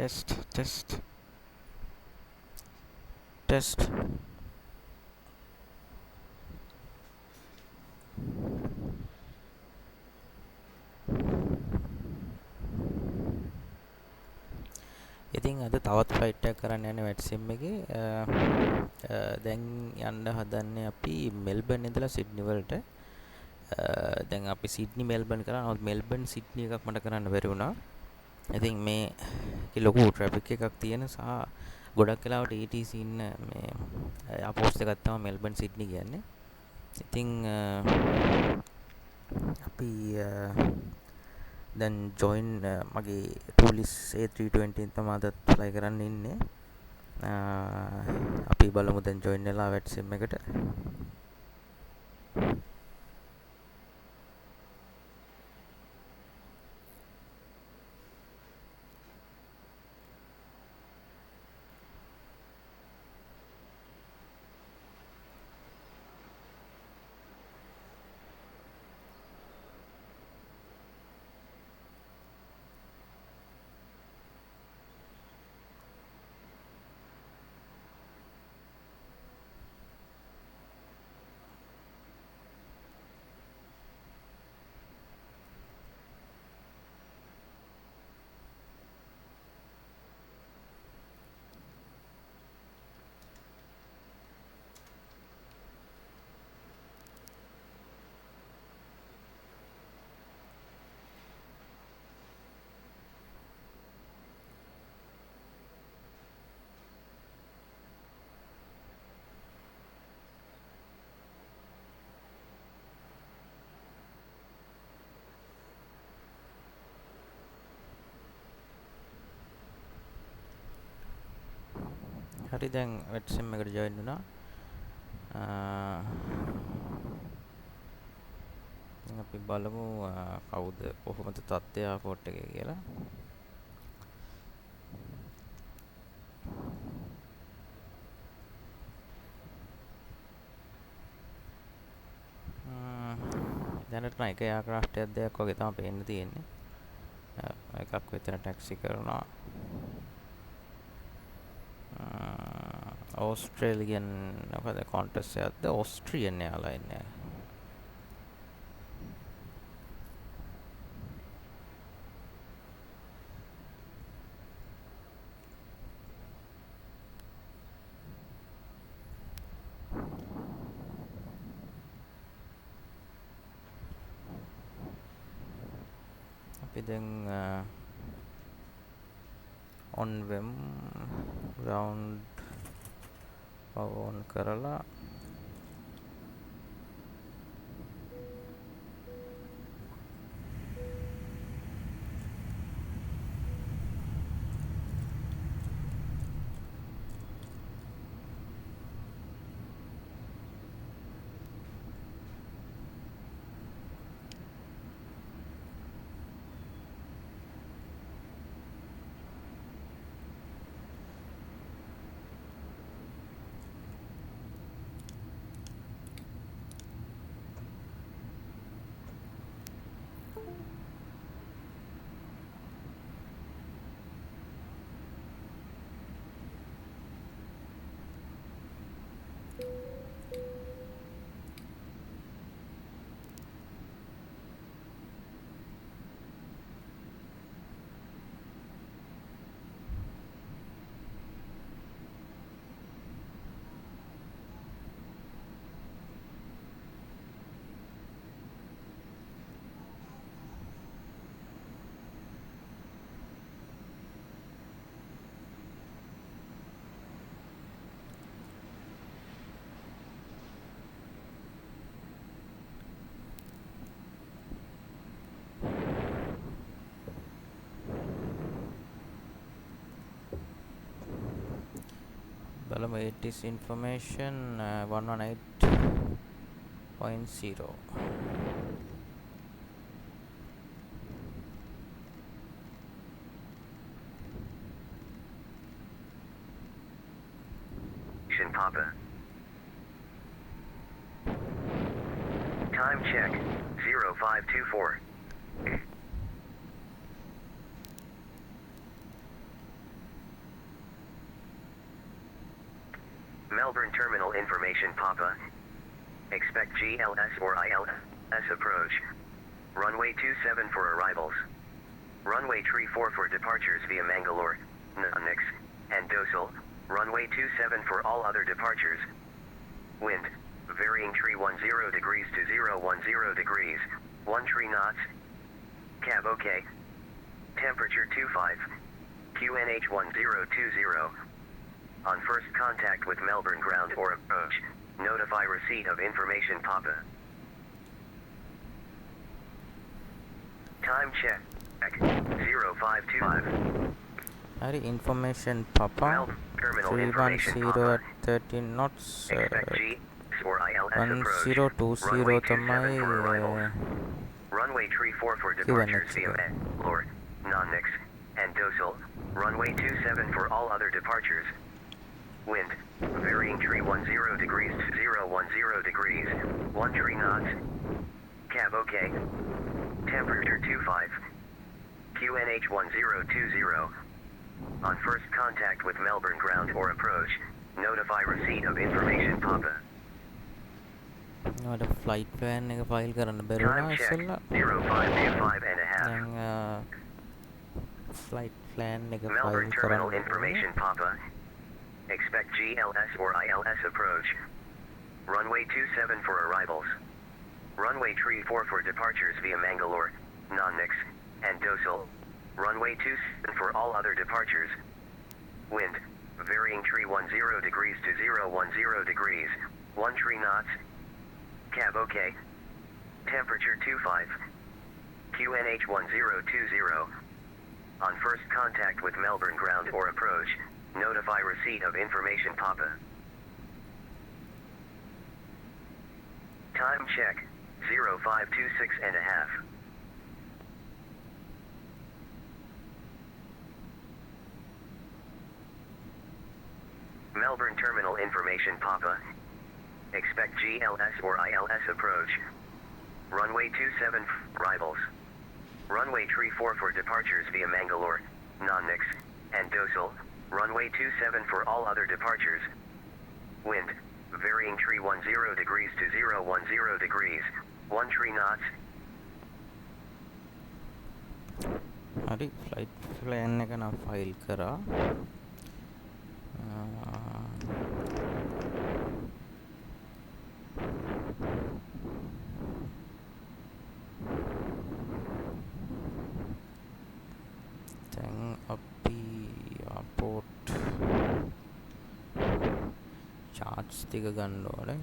test. ඉතින් අද තවත් ෆ්ලයිට් එකක් කරන්න යන්නේ වැට්සිම් එකේ. දැන් යන්න හදන්නේ අපි මෙල්බර්න් ඉඳලා සිඩ්නි වලට. දැන් අපි සිඩ්නි මෙල්බර්න් කරා. නමුත් මෙල්බර්න් සිඩ්නි එකක් මට කරන්න බැරි වුණා. ඉතින් මේකේ ලොකු ට්‍රැෆික් එකක් තියෙන සහ ගොඩක් වෙලාවට ATC ඉන්න මේ අපෝස්ට් එකක් තමයි මෙල්බර්න් සිඩ්නි කියන්නේ. ඉතින් අපි දැන් ජොයින් මගේ ටූලිස් A320 තමයි අදත් ෆ්ලයි කරන්න ඉන්නේ. අපි බලමු දැන් ජොයින් වෙලා වැට්සිම් එකට. හරි දැන් වැට්සිම් එකට ජොයින් වුණා. දැන් අපි බලමු කවුද කොහොමද තත්ත්වය එයාපෝට් එකේ කියලා. දැනට නම් එක එයාක්‍රාෆ්ට් එකක් දෙයක් වගේ තමයි පේන්න තියෙන්නේ. එකක් විතර ටැක්සි කරනවා. ඕස්ට්‍රේලියන් මොකද කොන්ටස් එකක්ද ඕස්ට්‍රියන් එයාලයින් එක. අපි දැන් on wem round on කරලා බලමු ATC information 118.0. Papa. Time check 0524. information Papa. Expect GLS or ILS approach. Runway 27 for arrivals. Runway 34 for departures via Mangalore, Nunix, and Dosal. Runway 27 for all other departures. Wind, varying 310 degrees to 010 degrees, 13 knots. Cab OK. Temperature 25. QNH 1020. On first contact with Melbourne ground or approach, notify receipt of information Papa. Time check 0525. Hari information Papa. Terminal 310 information at Papa. 13 knots. Expect G or ILS approach. 1020 Runway 27 තමයි for arrivals. Runway 34 for departures via Mangalore, Nunix, and Dosal. Runway 27 for all other departures. Wind, varying 310 degrees to 010 degrees, 13 knots. Cab OK. Temperature 25. QNH 1020. On first contact with Melbourne ground or approach, notify receipt of information Papa. ඔයාට flight plan එක file කරන්න බැරි Time වුණා check ඉස්සෙල්ලා. 0525 and a half. දැන් flight plan එක Melbourne file terminal කරන්න information Papa. Expect GLS or ILS approach. Runway 27 for arrivals. Runway 34 for departures via Mangalore, Nunix, and Dosal. Runway 27 for all other departures. Wind, varying 310 degrees to 010 degrees, 13 knots. Cab OK. Temperature 25. QNH 1020. On first contact with Melbourne ground or approach, notify receipt of information Papa. Time check 0526 and a half. Melbourne terminal information Papa. Expect GLS or ILS approach. Runway 27 arrivals. Runway 34 for departures via Mangalore, Nunix, and Dosal. Runway 27 for all other departures. Wind, varying 310 degrees to 010 degrees, 13 knots. හරි flight plan එක නම් file කරා. දැන් අපි අපෝට් චාර්ට්ස් ටික ගන්න ඕනේ.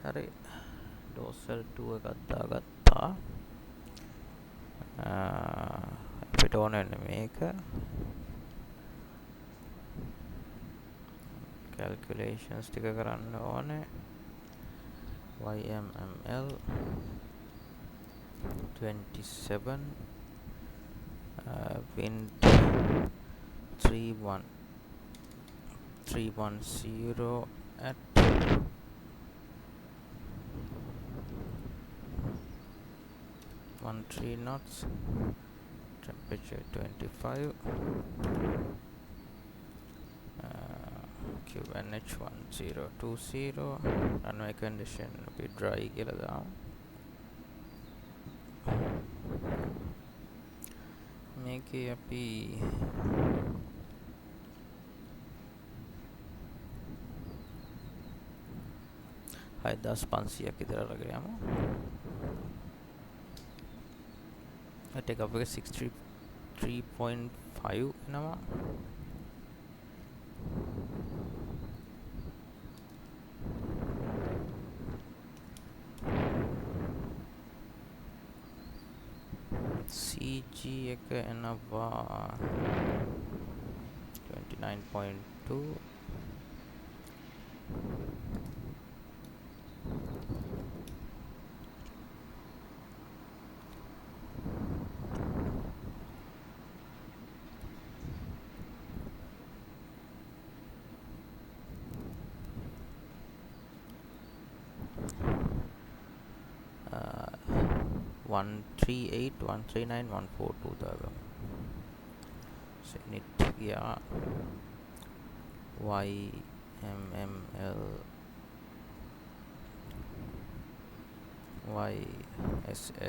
හරි ඩෝසල් 2 එකක් දාගත්තා. අපිට ඕන වෙන්නේ මේක. calculations ටික කරන්න ඕනේ. YMML 27 wind 310 at 13 knots, temperature 25, QNH 1020, runway condition අපි dry කියලා දාමු. මේකේ අපි 6500ක් විතර අරගෙන යමු. take off එක 63.5 එනවා. CG එක එනවා 29.2. uh, 138, 139, 142 දාගමු. Senit ගියා. YMML YSSY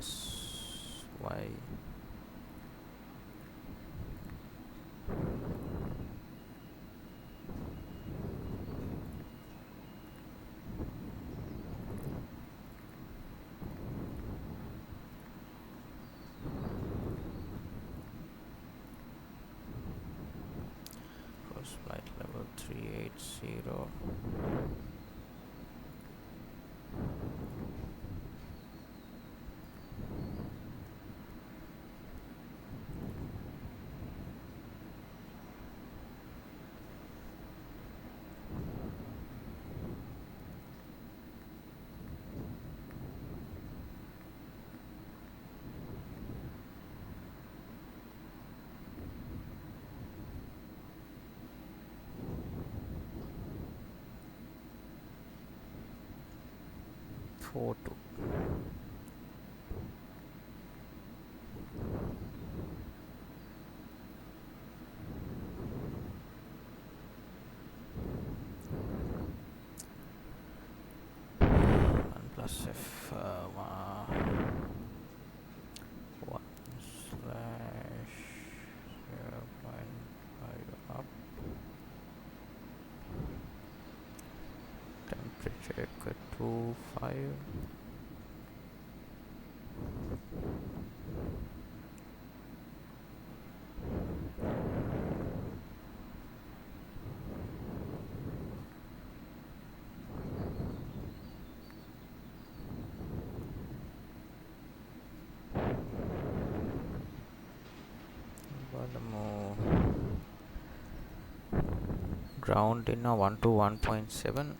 first flight level 380. Photo. OnePlus F 1/0.5 up. Temperature 25. Ground in a 1 to 1.7.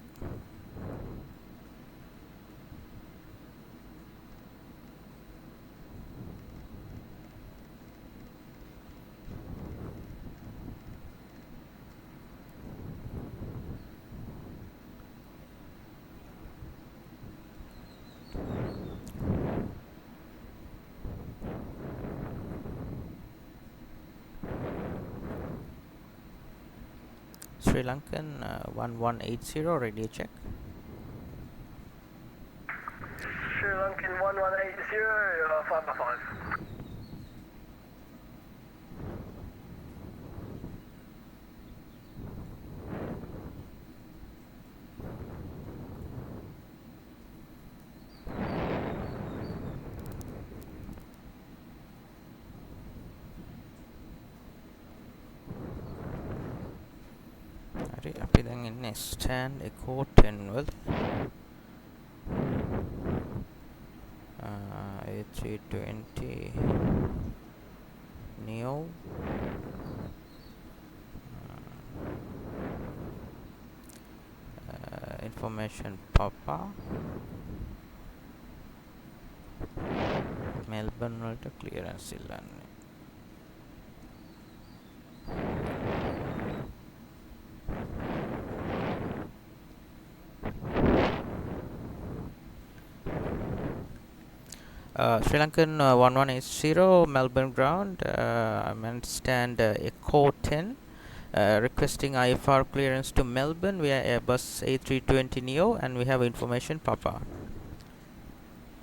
Sri Lankan 1180 radio check. Sri Lankan 1180, 5x5. හරි අපි දැන් ඉන්නේ stand echo 10 වල A320 neo information papa Melbourne වලට clearance ඉල්ලන්නේ. Sri Lankan 1180 Melbourne ground. I'm stand Echo 10. Requesting IFR clearance to Melbourne via Airbus A320 Neo, and we have information Papa.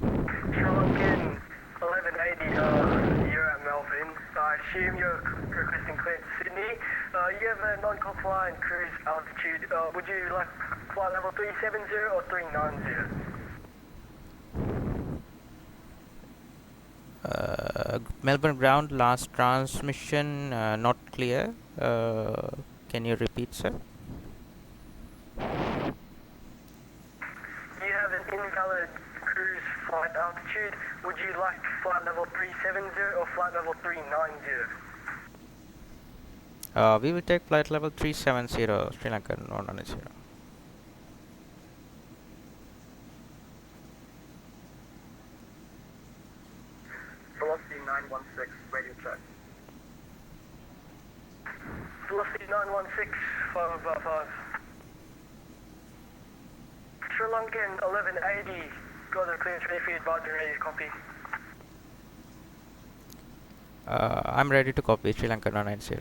Sri Lankan 1180, you're at Melbourne. I assume you're requesting clearance to Sydney. You have a non-compliant cruise altitude. Would you like flight level 370 or 390? Melbourne ground, last transmission not clear. Can you repeat, sir? You have an invalid cruise flight altitude. Would you like flight level 370 or flight level 390? We will take flight level 370 Sri Lankan 110. Velocity 916, radio check. Velocity 916, 555. Sri Lankan 1180, got a clearance ready for you, advisory ready to copy. I'm ready to copy Sri Lankan 190.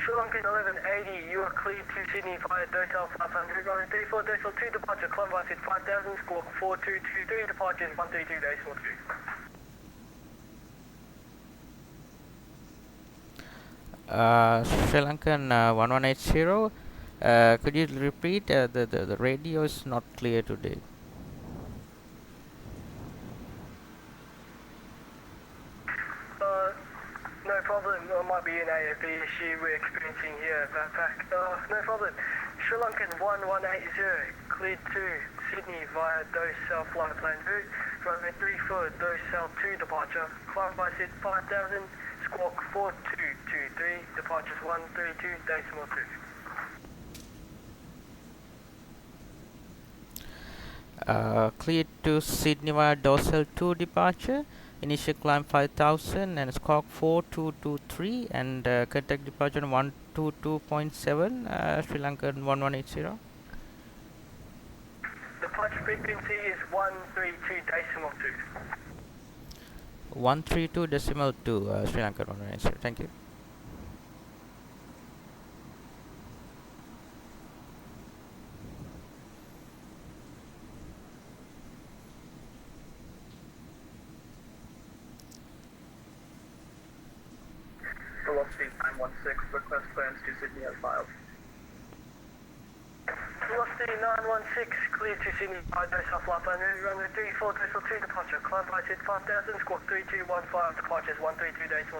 Sri Lankan 1180, you are cleared to Sydney via Dotel 500, runway 34, Dotel 2 departure, climb by seat 5000, squawk 4223, departures 132.2. Sri Lankan 1180. Could you repeat? The radio is not clear today. No problem, it might be an AFB issue we're experiencing here at Backpack. No problem. Sri Lankan 1180, cleared to Sydney via Dorsal flight plan route, runway 34, Dorsal 2 departure, climb by seat 5000, squawk 4223, departures 132.2. Cleared to Sydney via Dorsal 2 departure. Initial climb 5000 and squawk 4223 and contact departure 122.7 Sri Lankan 1180. Departure frequency is 132.2. 132.2 Sri Lankan 1180. Thank you. Velocity 916, request clearance to Sydney as filed. Velocity 916, cleared to Sydney by Dorsal flight plan route, runway 34, Dorsal 2 departure, climb by seat 5000, squawk 3215, departures 132.2.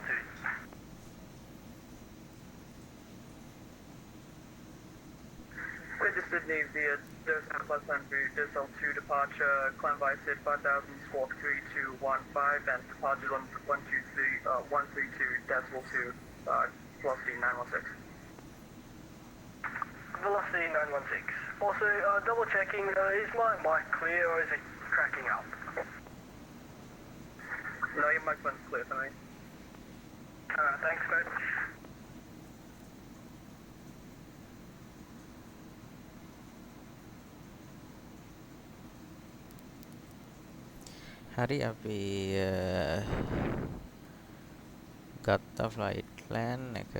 Cleared to Sydney via Dorsal flight plan route, Dorsal 2 departure, climb by seat 5000, squawk 3215, and departure 132.2, velocity 916. Velocity 916. Also, double checking, is my mic clear or is it cracking up? No, your microphone's clear for me. Thanks, mate. හරි අපි ගත්ත flight plan එක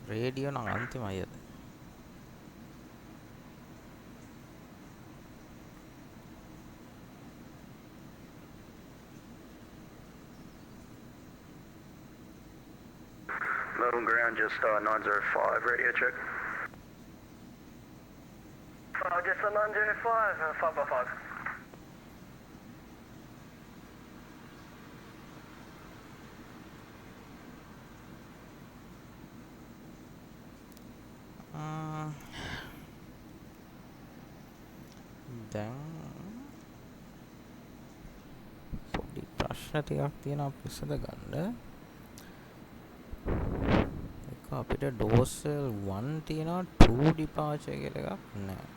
radio නම් අන්තිමයි අද. Melbourne ground, just 905, radio check. Just a 905, 555. දැන් ප්‍රශ්න ටිකක් තියෙනවා විසඳ ගන්න. එක අපිට dorsal 1 තියෙනවා 2 departure කියලා එකක් නැහැ.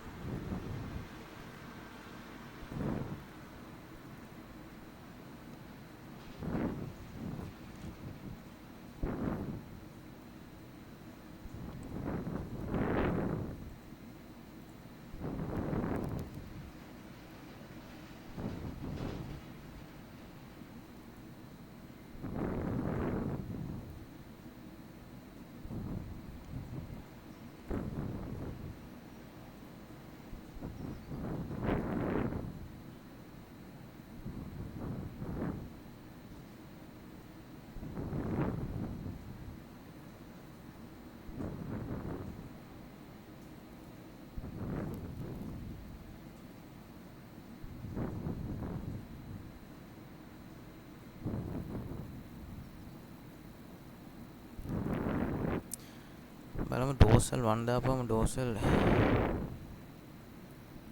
බලමු dorsal 1 දාපුවම dorsal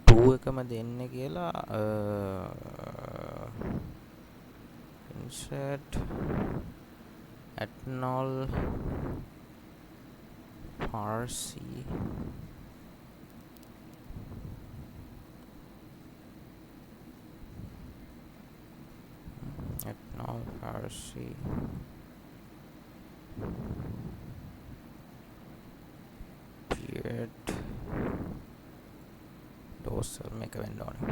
2 එකම දෙන්නේ කියලා. insert ethanol parsi ethanol parsi dorsal මේක වෙන්න ඕනේ.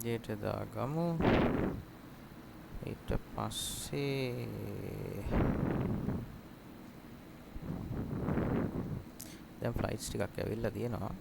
දෙයට දාගමු. ඊට පස්සේ දැන් ෆ්ලයිට්ස් ටිකක් ඇවිල්ලා තියෙනවා.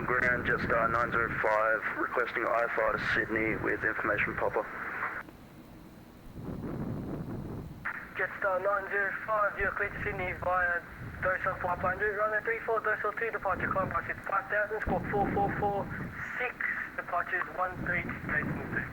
Ground Jetstar 905 requesting I-5 to Sydney with information popper. Jetstar 905, you're clear to Sydney via dorsal 500, runway 34, dorsal 2, departure climb by 5,000, squawk 4446, departure is 132.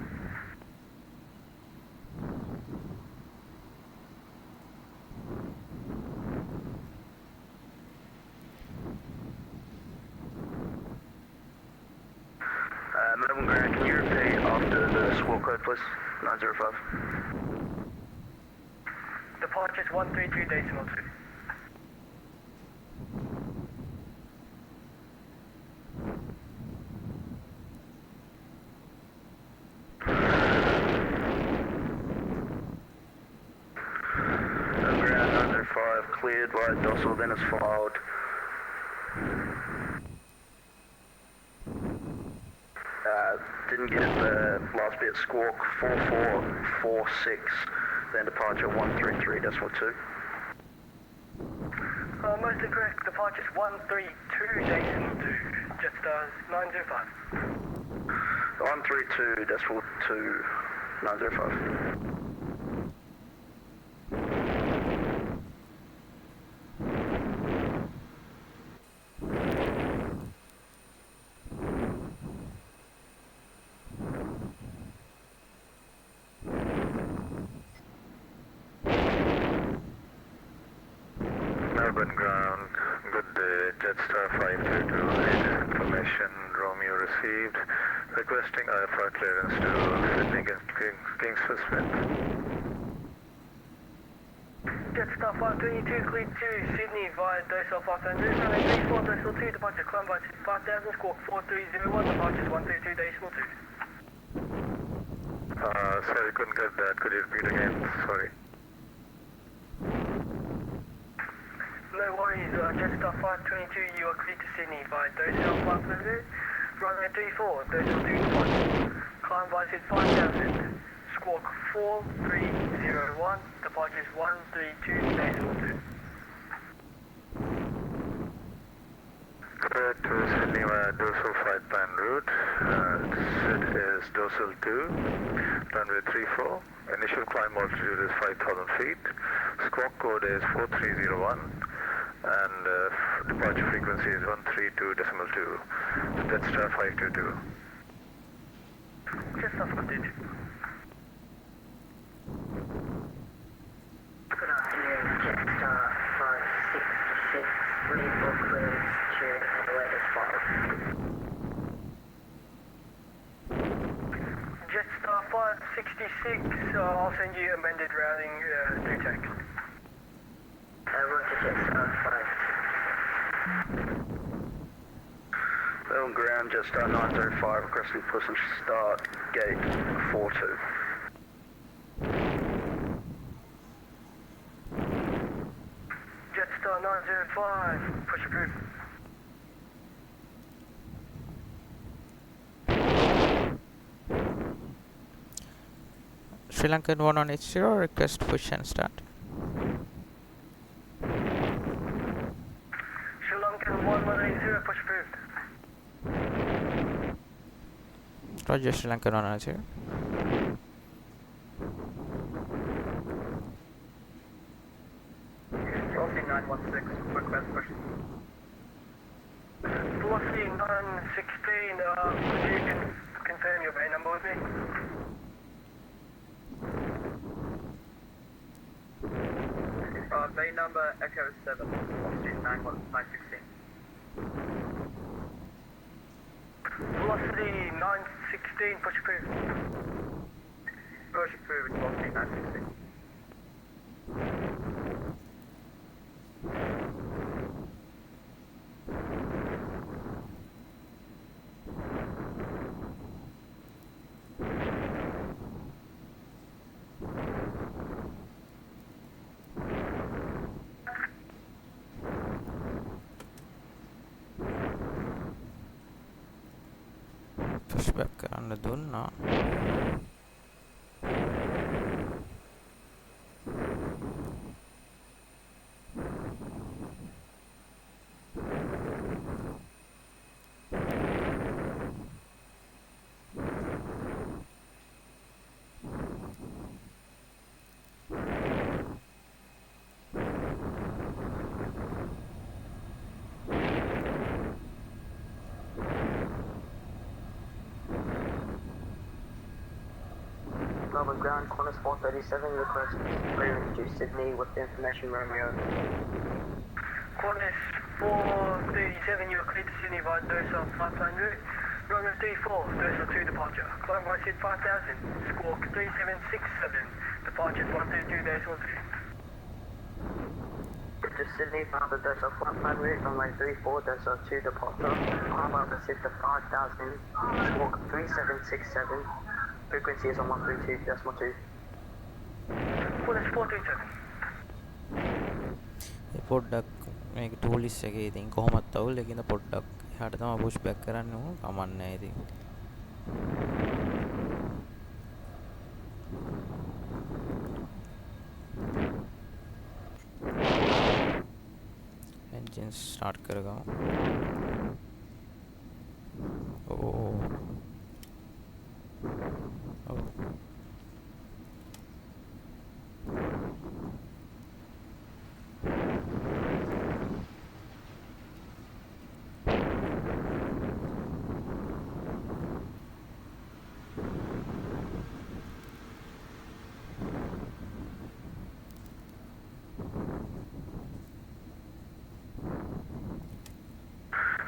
Melbourne Ground, can you repeat after the squawk code, please? 905. Departure is 133.2. Melbourne Ground 905 cleared by dorsal, then is filed. Didn't get the last bit, squawk 4446, then departure 133.2. Mostly correct, departure is 132.2, Jetstar 905. 132.2, 905. Melbourne Ground, good day, Jetstar 5328, information Romeo received, requesting IFR clearance to Sydney Kingsford Smith. Jetstar 522, cleared to Sydney via dorsal 500, runway 34, dorsal 2, departure climb by 5,000, squawk 4301, departure is 132.2. Sorry, couldn't get that, could you repeat again, sorry. No worries, Jetstar 522, you are cleared to Sydney via dorsal 500, runway 34, dorsal 2, departure climb by 5,000, squawk 4301, departure is 132.2. Cleared to Sydney via dorsal flight plan route, SID is dorsal 2, runway 34. Initial climb altitude is 5,000 feet. Squawk code is 4301. And departure frequency is 132.2. Jetstar 522. Jetstar spotted. Good afternoon, Jetstar 566, lead for clearance to LS5. Jetstar 566, I'll send you amended routing through text. Roger, Jetstar 5. Melbourne ground, Jetstar 905, requesting push and start gate 42. Jetstar 905, push approved. Sri Lankan 1180, request push and start. Sri Lankan 1180, push approved. Roger, Sri Lankan 1180. Velocity 916, request push. Velocity 916, could you confirm your bay number with me? Bay number Echo 7, velocity 916. Velocity 916, push approved. Push approved, velocity 916. Pushback කරන්න දුන්නා. Melbourne ground, Qantas 437, request clearance to Sydney with information Romeo. Qantas 437, you are cleared to Sydney via Dorsal flight plan route. Romeo 34, Dorsal 2 departure. Climb by Sid 5000, squawk 3767, departure 132 Dorsal 2. To Sydney via the Dorsal flight plan route, runway 34, Dorsal 2 departure. Climb up to Sid to 5000, squawk 3767. Frequency is on 132.2. Qantas 437. පොඩ්ඩක් මේක ටූලිස් එකේ ඉතින් කොහොමත් අවුල් ඒකින්ද පොඩ්ඩක් එහාට තමයි පුෂ් බෑක් කරන්න ඕන කමන්නේ ඉතින් එන්ජින් ස්ටාර්ට් කරගමු ඕ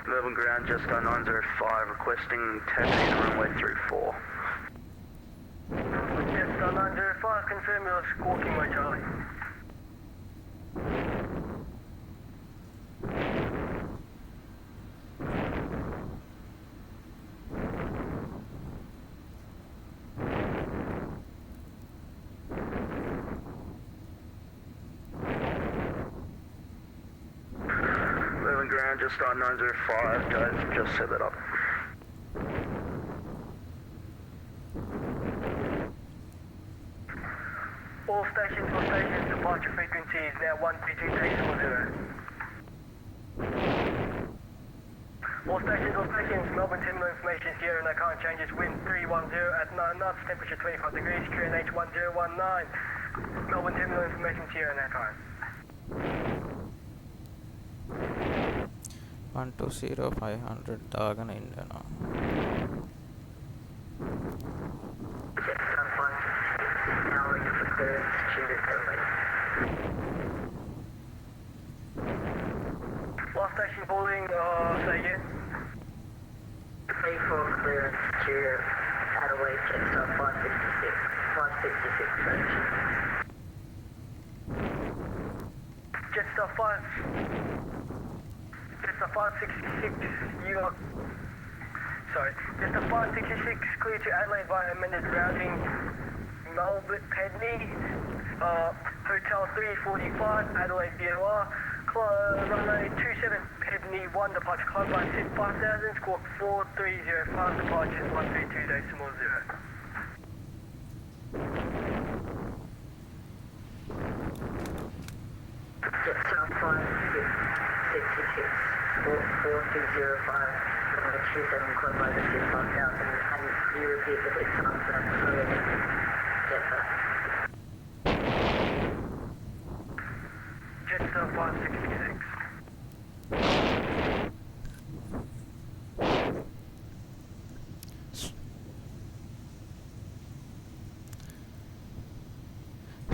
Melbourne ground, Jetstar 905, requesting taxi to runway 34. Jetstar 905, confirm your squawking by Charlie. Melbourne ground, Jetstar 905, guys, just set that up. All stations for stations, departure frequency is now 132.0. All stations, Melbourne terminal information, Sierra, no current changes, wind 310 at 9 knots, temperature 25 degrees, QNH 1019. Melbourne terminal information, Sierra, no current. 120 දාගෙන ඉන්නවා. Now waiting for clearance to runway. Last station boarding, say again. Pay for clearance to Adelaide, Jetstar 556, 566 approach. Jetstar 566, Jetstar 566, clear to Adelaide via amended routing, Melbourne, Pedney, Hotel 345, Adelaide VOR, runway 27, Pedney 1, departure climb by 5000, squawk 4305, departure 132.0. Jetstar 566, 4205, runway 27, climb by the 5000, and you repeat the bits after Jetstar. Jetstar 566.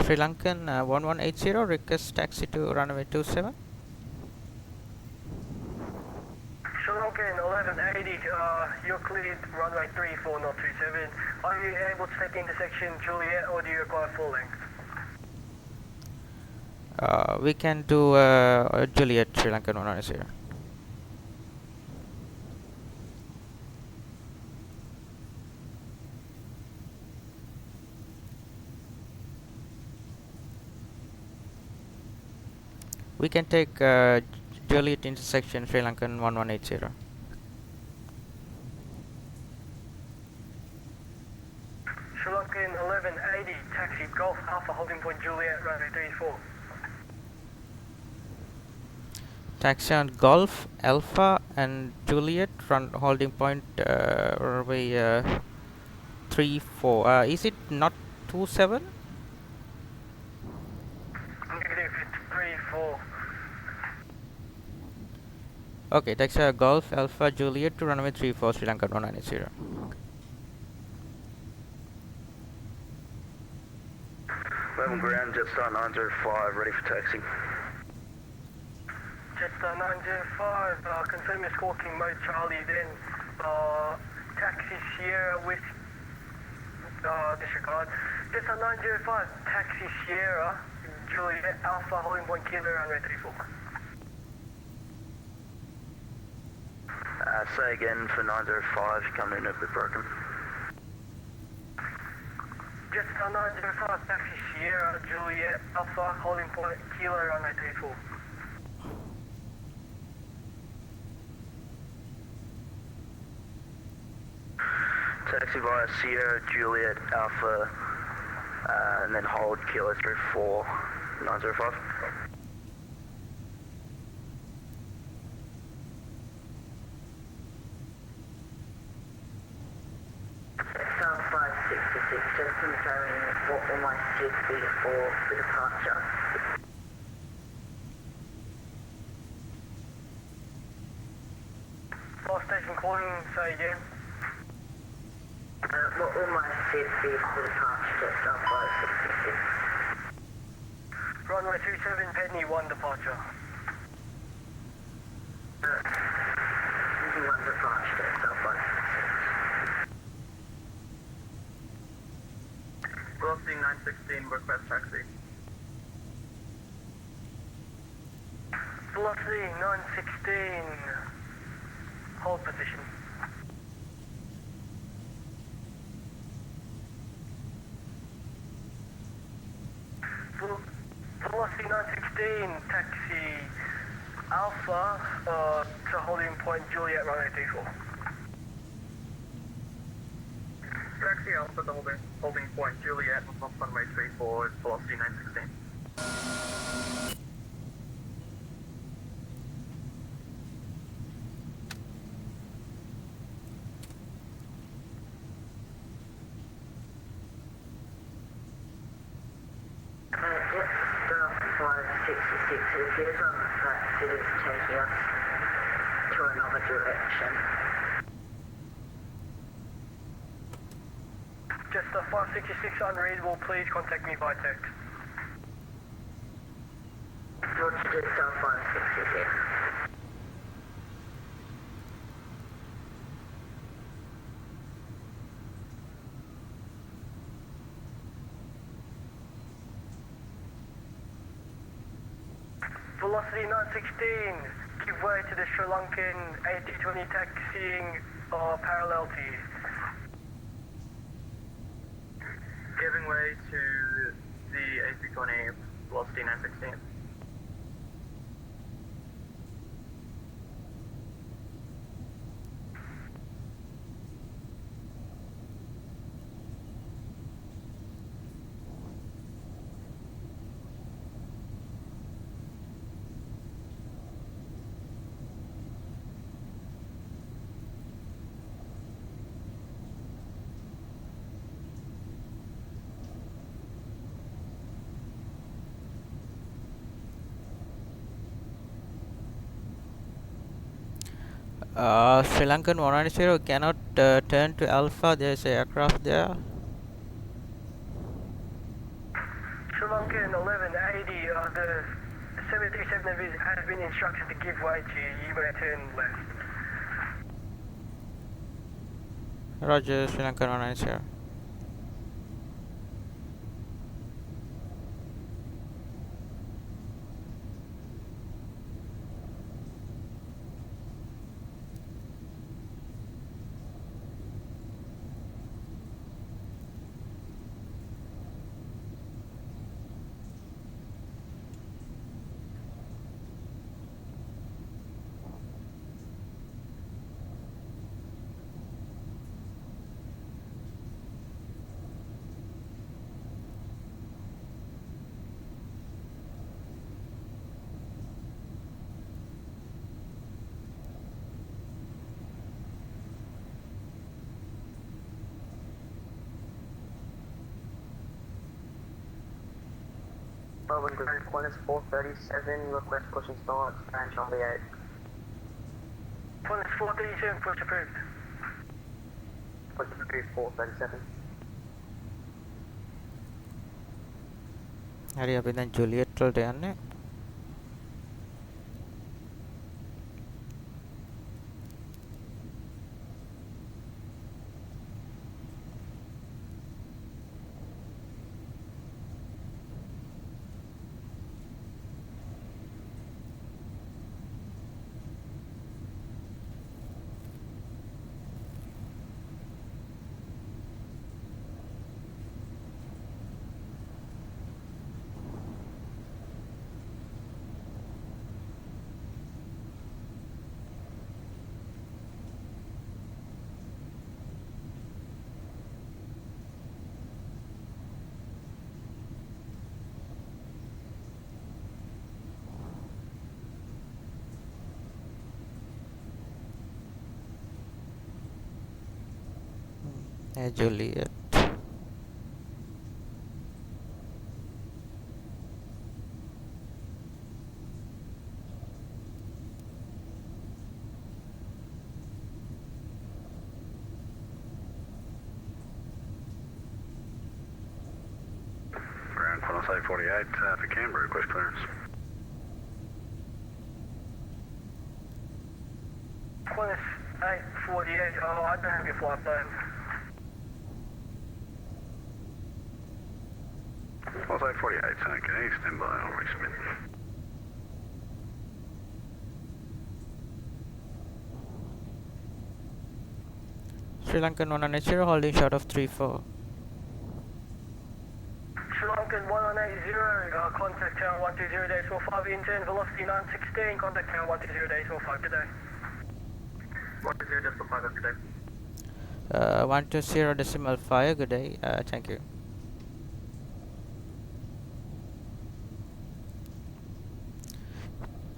Sri Lankan 1180, request taxi to runway 27. Sri Lankan 1180, you're cleared runway 34, not 27. Are you able to take the intersection Juliet or do you require full length? We can do Juliet, Sri Lankan 110. We can take Juliet intersection Sri Lankan 1180. Sri Lankan 1180, taxi Golf Alpha holding point Juliet, runway 34. Taxi on Golf, Alpha and Juliet, holding point runway 34. Is it not 27? Negative, it's 34. Okay, taxi Golf, Alpha, Juliet to runway 34, Sri Lanka 190. Melbourne ground, Jetstar 905, ready for taxi. Jetstar 905, confirm your squawking mode Charlie, then taxi Sierra with disregard. Jetstar 905, taxi Sierra, Juliet Alpha holding point Kilo runway 34. Say again for 905, coming in a bit broken. Jetstar 905, taxi Sierra, Juliet Alpha holding point Kilo runway 34. Taxi via Sierra, Juliet, Alpha, and then hold Kilo 34, 905. Jetstar 566, just confirming what will my seat be for the departure. Last station calling, say again. What will my seat be for the departure, Jetstar 566? Runway 27, Pedney 1 departure. One departure, Jetstar 566. Velocity 916, request taxi. Velocity 916, hold position. Velocity 916, taxi Alpha to holding point Juliet runway 34. Taxi Alpha to holding point Juliet, off runway 34, velocity 916. It is on the fact it is taking us to another direction. Just a 566 unreadable, please contact me by text. Roger, just 566. Velocity 916, give way to the Sri Lankan A320 taxiing parallel to you. Giving way to the A320, velocity 916. Sri Lankan 190 cannot turn to Alpha. There's an aircraft there. Sri Lankan 1180, the 737 has been instructed to give way to you. You may turn left. Roger, Sri Lankan 190. Melbourne Grand Qantas 437, request push and start, and Charlie 8. Qantas 437, push approved. Push approved 437. හරි අපි දැන් Juliet වලට යන්නේ. Juliet. Ground Qantas 848 for Canberra, request clearance. Qantas 848, oh, I don't have your flight plan. Qantas 848, okay, stand by, I'll resubmit. Sri Lankan 190 holding short of 34. Sri Lankan 1180, contact tower 120.45, intern velocity 916, contact tower 120.45, good day. 120.5, good day. 120.5, good day, thank you.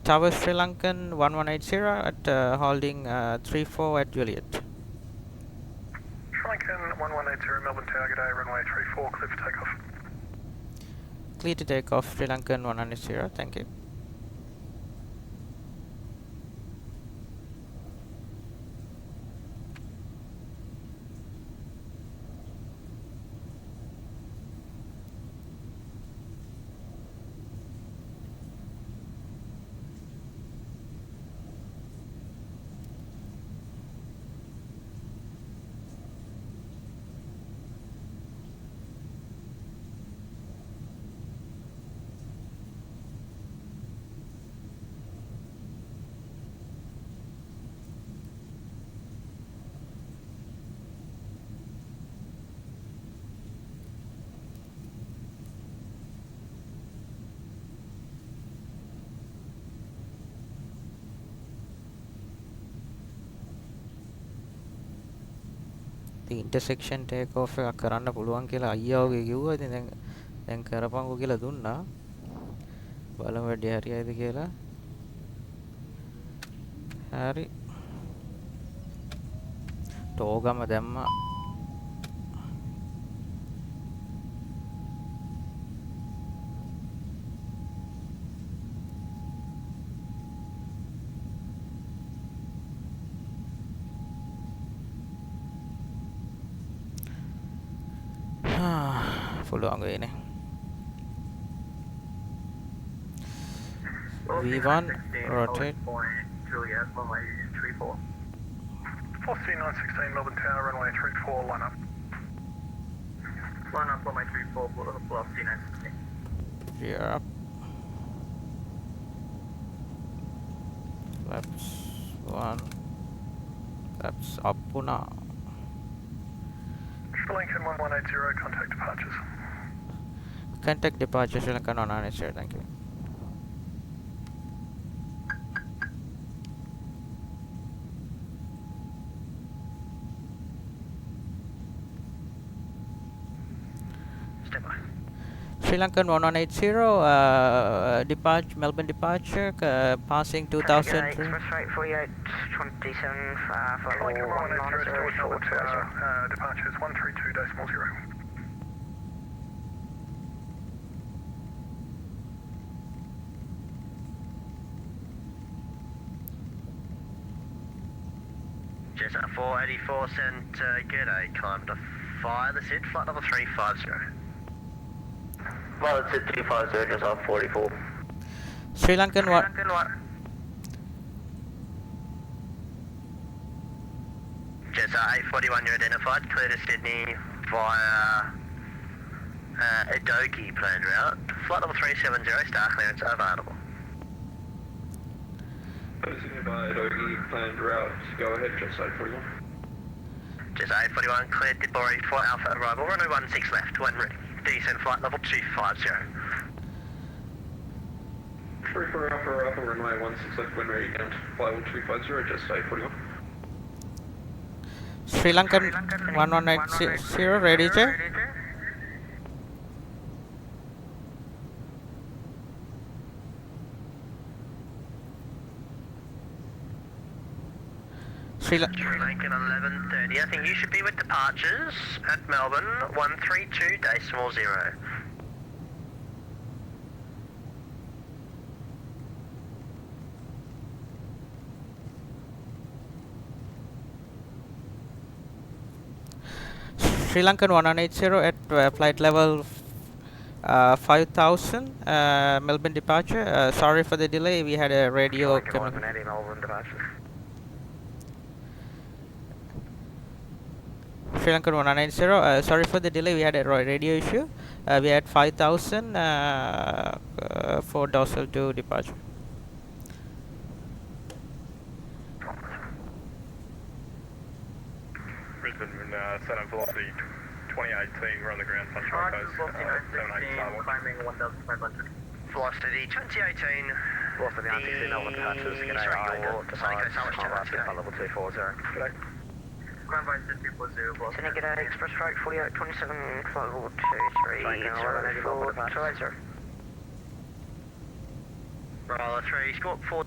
Tower Sri Lankan 1180 at holding 34 at Juliet. Sri Lankan 1180, Melbourne Tower, good day, runway 34, clear for takeoff. clear to take off Sri Lankan 190, thank you. The intersection take off එකක් කරන්න පුළුවන් කියලා අයියාගේ කිව්වා. ඉතින් දැන් කරපංකෝ කියලා දුන්නා. බලමු වැඩි හරියයිද කියලා. හරි. ටෝගම දැම්මා. පුළුවන් වෙන්නේ. V1 rotate. Juliet, runway 34. 43916 Melbourne Tower, runway 34, line up. Line up, runway 34, velocity 916. Yeah. Flaps 1. Flaps up now. Sri Lankan 1180, contact departures. Contact departure Sri Lankan 190, thank you. Sri Lankan 1180, departure, Melbourne departure, passing 2000. Express rate 4827 for Sri Lankan 1180 towards Melbourne Tower, departures 132.0. Just 484 sent g'day, climb to fire the SID, flight level 350. Well, it's at 350, just off 44. Sri Lankan what? Just 841, you're identified, clear to Sydney via Adogi planned route. Flight level 370, star clearance available. Sydney by Adogi planned route. Go ahead, just 841. Just 841, cleared Dibori for Alpha arrival, runway 16 left, when ready. Descend flight level 250. 34 Alpha, runway 16 left, when ready, down to flight level 250, just 841. Sri Lankan 1180, ready, sir? Sri Lankan 1130, I think you should be with departures at Melbourne 132.0. Sri Lankan 1180 at flight level 5000, Melbourne departure. Sorry for the delay, we had a radio coming. Melbourne departure. Sri Lankan 190, sorry for the delay, we had a radio issue. We had 5000 for dorsal to departure. Brisbane, set up velocity 2018, we're on the ground, punch right coast, 78 climbing 1,500. Velocity 2018. Velocity ATC Melbourne departures, g'day, level 240. G'day. Ground by 240, velocity. Sydney, g'day, express rate 4827, flight level 230. Roller 3, squawk 4.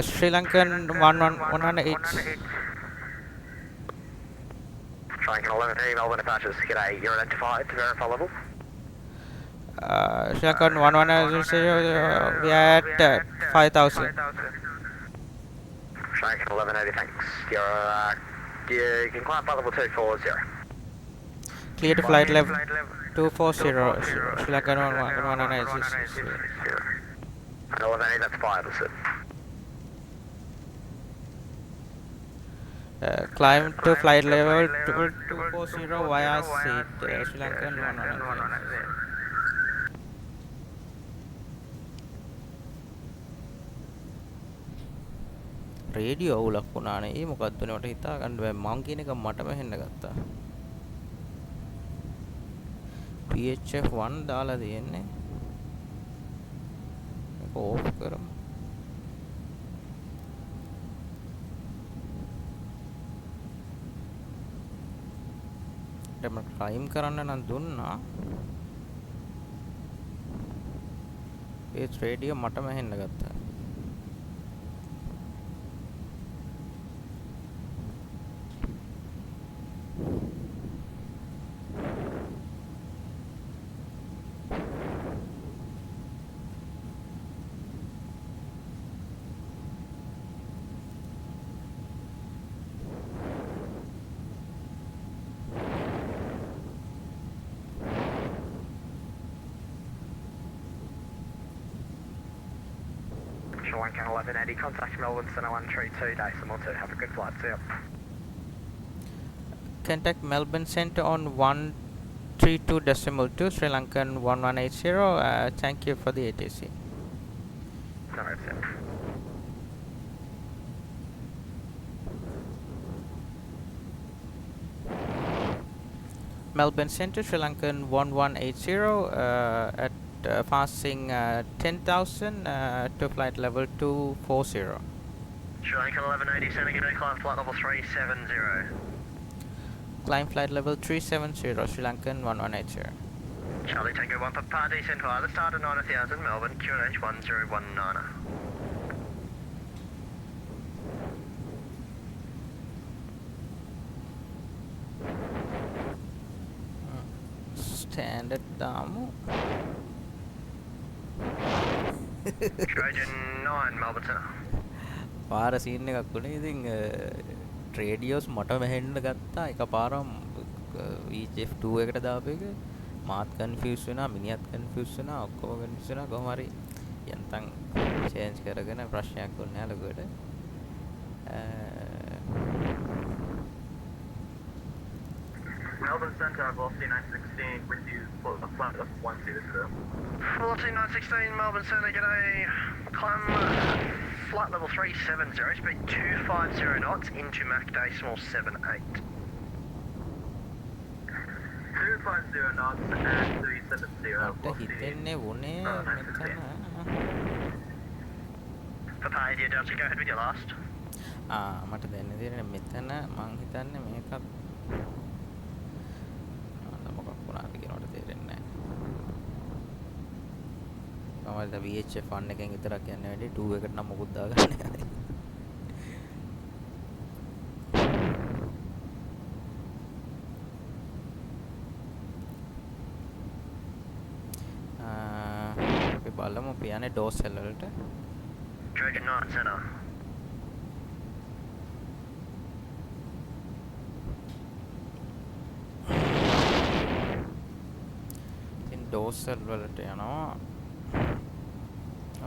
Sri Lankan 108. Sri Lankan 1130, Melbourne departures, g'day, you're identified to verify level. Sri Lankan 1100, we are at 5,000. Sri Lankan 1180, thanks. You can climb flight level 240. Clear to flight level 240, Sri Lankan 1100. And 1180, that's 5, is it? Climb to flight level 240 via seat, Sri Lankan 1100. Radio අවුලක් වුණානේ. ඒ මොකක්ද නේ මට හිතා ගන්න බෑ. මං කියන එක මටම හෙන්න ගත්තා. PHF 1 දාලා තියෙන්නේ. මේක ඕෆ් කරමු. දැන් මම ක්ලයිම් කරන්න නම් දුන්නා. ඒ රේඩියෝ මටම හෙන්න ගත්තා. Sri Lankan 1180, contact Melbourne Center 132.2. Have a good flight, see ya. Contact Melbourne Center on 132.2, Sri Lankan 1180. Thank you for the ATC. No worries, yeah. Melbourne Center, Sri Lankan 1180, at passing 10,000 to flight level 240. Sri Lankan 1180, Center, good day, climb flight level 370. Climb flight level 370, Sri Lankan 1180. Charlie Tango 1 Papa, descend high, the start at 9000, Melbourne, QNH 1019. Standard දාමු. Trojan 9, Melbourne Center. පාර scene එකක් වුණේ. ඉතින් රේඩියෝස් මටම හෙන්න ගත්තා. එකපාරම VHF 2 එකට දාපු එක මාත් කන්ෆියුස් වෙනවා, මිනිහත් කන්ෆියුස් වෙනවා, ඔක්කොම කන්ෆියුස් වෙනවා. කොහොම හරි යන්තම් චේන්ජ් කරගෙන ප්‍රශ්නයක් වුණේ නැහැ ලොකුවට. Melbourne Centre, velocity 916, wind you flat of 120. Velocity 916, Melbourne Center, g'day. Climb flight level 370, speed 250 knots into Mach decimal 78. 250 knots and 370. මට හිතෙන්නේ වුණේ මෙතන. Papa, dear Delta, go ahead with your last. මට දැනෙන්නේ තියෙන්නේ මෙතන මං හිතන්නේ මේකත් මොකක් වුණාද කියනවට තේරෙන්නේ නැහැ. කොහොමද VHF 1 එකෙන් විතරක් යන්නේ වැඩි 2 එකට නම් මොකුත් දාගන්න නැහැ. අපි බලමු අපි යන්නේ ඩෝසෙල් වලට. Trojan 9, Center. ඩෝසල් වලට යනවා.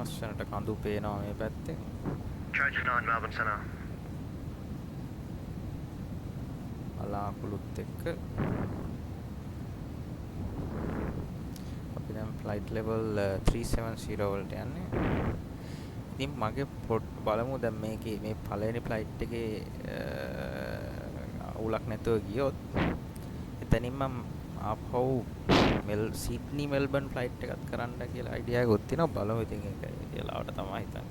අස්සනට කඳු පේනවා මේ පැත්තෙන්. Trojan 9, Melbourne Center. බලාකුළුත් එක්ක අපි දැන් ෆ්ලයිට් ලෙවල් 370 වලට යන්නේ. ඉතින් මගේ බලමු දැන් මේකේ මේ පළවෙනි ෆ්ලයිට් එකේ අවුලක් නැතුව ගියොත් එතනින් මම ආපහු සිඩ්නි මෙල්බර්න් ෆ්ලයිට් එකක් කරන්න කියලා අයිඩියා එකක් තියෙනවා. බලමු ඉතින් ඒක ඒලාවට තමයි හිතන්නේ.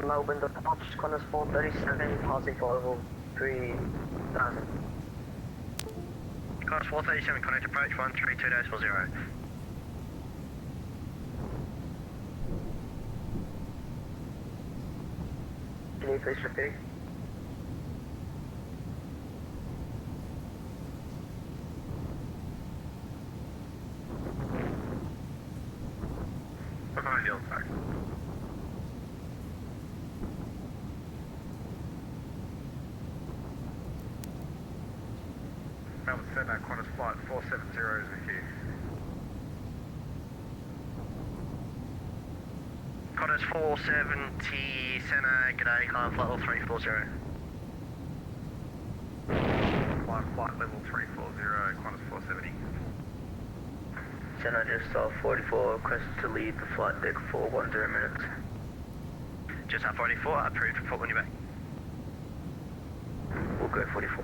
Melbourne departure Qantas 437, passing for level 3000. Qantas 437, connect approach 132.40. Can you please repeat? Melbourne Centre, Qantas flight 470 is with you. Qantas 470, Centre, g'day, climb flight level 340. Climb flight level 340, Qantas 470. Center just 44, request to leave the flight deck for 10 minutes. Just 44, approved, report when you're back. We'll go 44.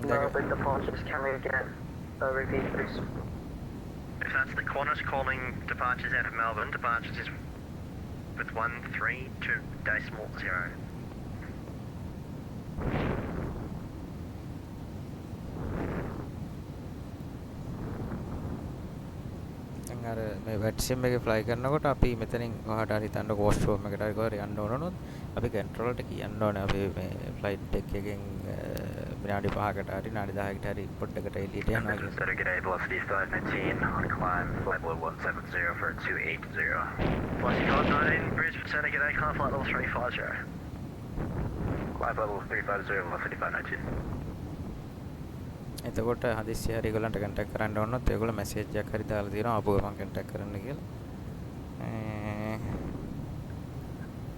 Melbourne departures, can we get a repeat please? If that's the Qantas calling departures out of Melbourne, departures is with 132 decimal 0. අර මේ වැට්සිම් එකේ fly කරනකොට අපි මෙතනින් කොහාට හරි හිතන්න washroom එකට හරි කොහරි යන්න ඕන නොත් අපි කන්ට්‍රෝල් එකට කියන්න ඕනේ අපි මේ ෆ්ලයිට් එකකින් විනාඩි 5කට හරි විනාඩි 10කට හරි පොඩ්ඩකට එළියට යනවා කියලා. Center, g'day, velocity 519, on climb, flight level 170 for 280. Velocity 519, Brisbane Centre, g'day, climb flight level 350. Climb level 350, velocity 519. එතකොට හදිස්සිය හරි ඒගොල්ලන්ට කන්ටැක්ට් කරන්න ඕන නම් ඒගොල්ලෝ මැසේජ් එකක් හරි දාලා තියෙනවා ආපහු මම කන්ටැක්ට් කරන්න කියලා.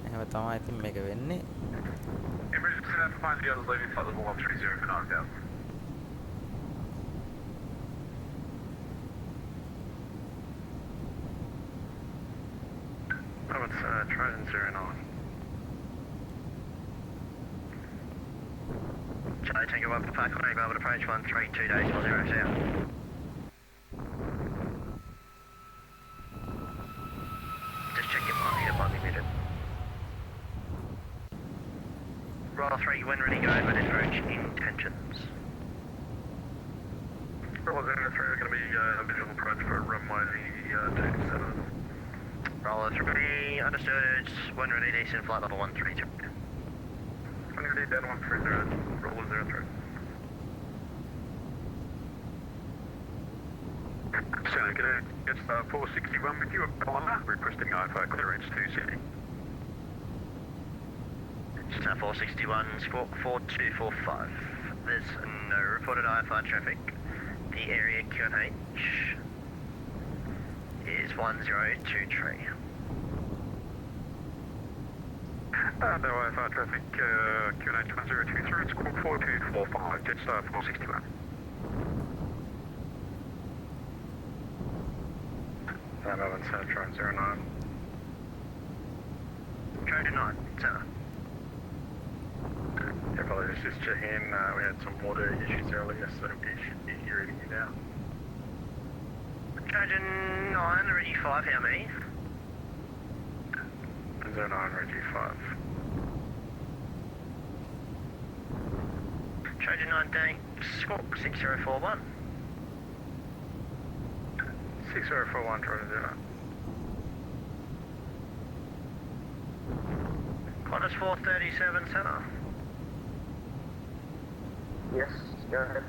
එහෙම තමයි ඉතින් මේක වෙන්නේ. Emergency Centre, find the other leaving flight level 130 for 9000. Oh, it's Trojan 09. Charlie Tango 1 for Park Connery, Melbourne approach 132 days, 10 south. Just check it might be muted. Roll 3, when ready, go over this approach intentions. Roll 03, we're going to be a visual approach for runway 27. Roll 3, understood, when ready, descend flight level 132. I'm going to need down 130, roll 03. Center, g'day, it's 461 with you, Connor, requesting IFR clearance to Sydney. Just 461, squawk 4245. There's no reported IFR traffic. The area QNH is 1023. No IFR traffic, QNH 1023, squawk 4245, Jetstar 461. Melbourne Centre, 09. Trojan 9, Centre. Yeah, apologies, just checking in. We had some water issues earlier, so we should be reading you now. Trojan 9, Reggie 5, how many? 09, Reggie 5. Trojan 9, thanks, squawk 6041. 6041, Trojan 09. Qantas 437, Centre. Yes, go ahead.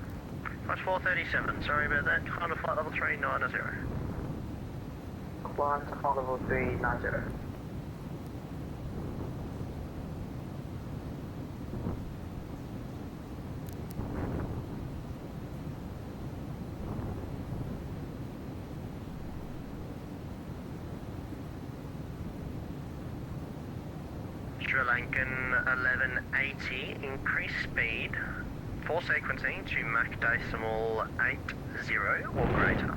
Qantas 437, sorry about that. Qantas flight level 390. Climb to flight level 390. Sri Lankan 1180, increase speed for sequencing to Mach decimal 80 or greater.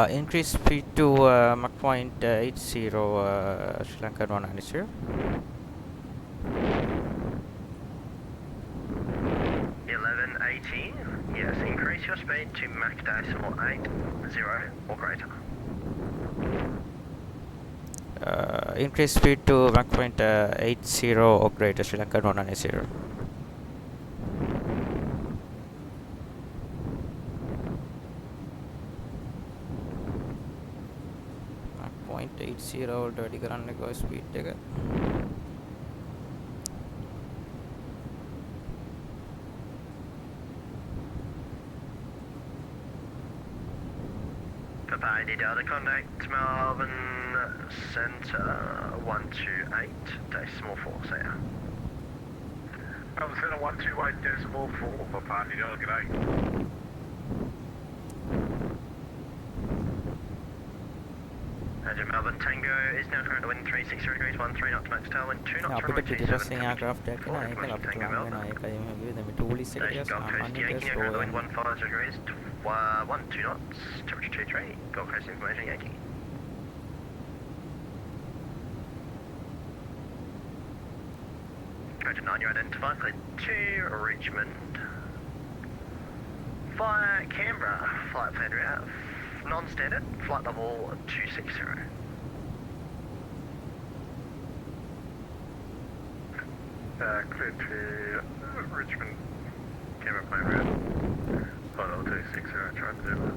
Increase speed to Mach point 80 Sri Lankan 190. 1180, yes, increase your speed to Mach decimal 80 or greater. Increase speed to Mach point 80 or greater Sri Lankan 190. Mach point 80 වලට වැඩි කරන්න එක speed එක. Papa Delta contact Melbourne Centre 128 decimal 4, so yeah. Melbourne Centre 128.4 for Party Dog, g'day. Roger, Melbourne Tango is now current wind 360 degrees, 13 knots max tailwind, 2 knots අපිට runway පිටිපස්සෙන් 27. aircraft එකක් එනවා ඒකල අපිට ලඟ වෙනවා ඒකයි මම කිව්වේ දැන් මේ ටූලිස් එක ටික Gulf Coast සාමාන්‍ය Yankee, ටික now ස්ලෝ current යනවා. wind 15 degrees, 2 knots, temperature 23, Gulf Coast information Yankee. Roger, 9, you're identified, clear to Richmond. Via Canberra, flight plan route, non-standard, flight level 260. Clear to Richmond. Canberra plan route. Flight level 260, try and do that.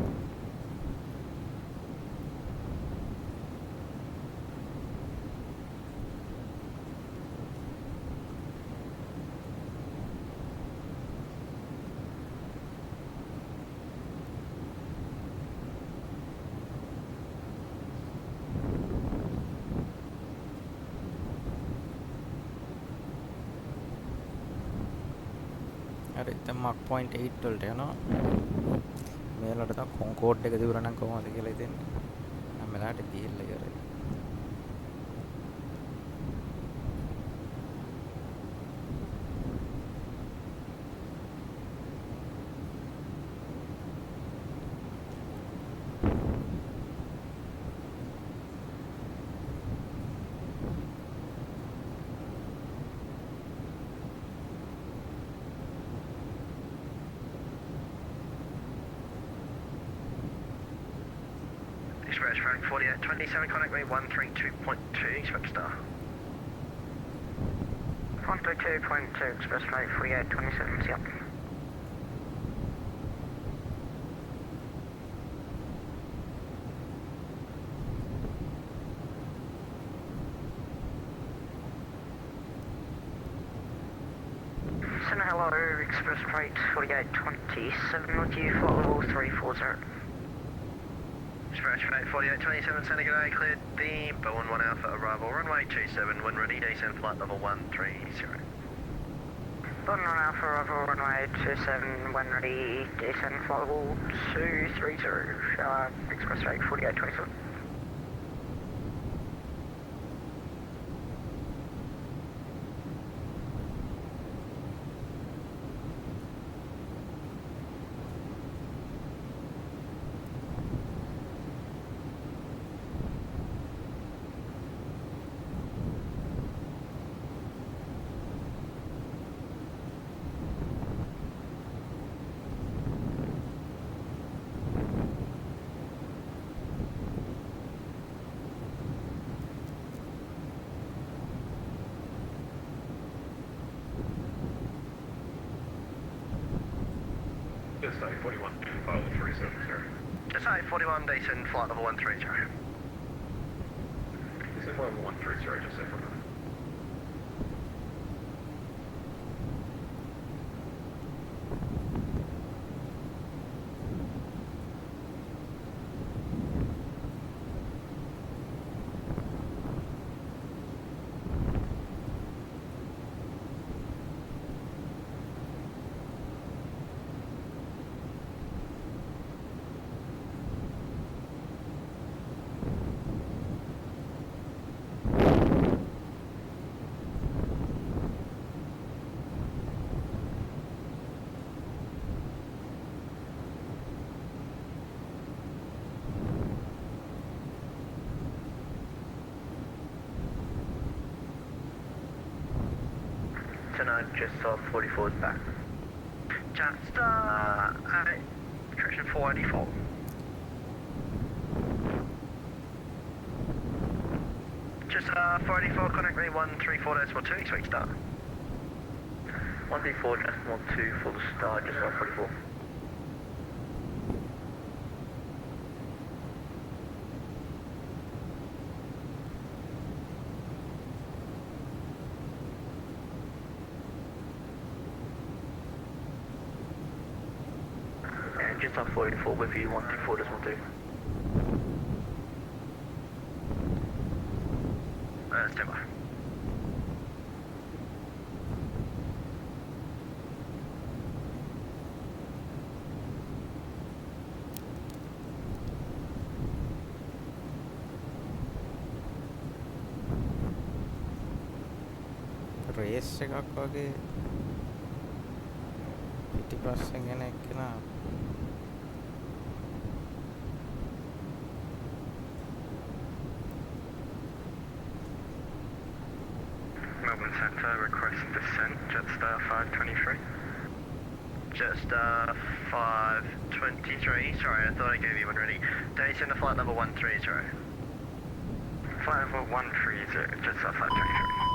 හරි දැන් මක් point 8 වලට යනවා මේලට තව කොන්කෝඩ් එක තිබුණා නම් කොහොමද කියලා හිතන්නේ මම මෙලාට ගිහිල්ලා ඉවරයි Express Frank 4827, contact me 132.2, expect star. 132.2, Express Flight 4827, yep. Send a hello, Express Flight 4827, with you, flight level 340. Express Flight 4827, send a good day, cleared the Boeing 1 Alpha arrival, runway 27, wind ready, descend flight level 130. Boeing 1 Alpha arrival, runway 27, wind ready, descend flight level 230, Express Flight 4827. Just A41, flight level 370. Just A41, descend flight level 130. Descend flight level 130, just say for now. Tonight, just off 44 is back. Just, correction 484. Just, 484, contact me 134.2, expect start. 134, decimal 2 for the start, just off 44. And just off 44 with you, 134, decimal 2. Stand by. Raise එකක් වගේ පිටිපස්සෙන් එන එක්කෙනා Melbourne Centre, request descent, Jetstar 523. Jetstar 523. Sorry, I thought I gave you one ready. Descend to flight level 130. Flight level 130, Jetstar 523.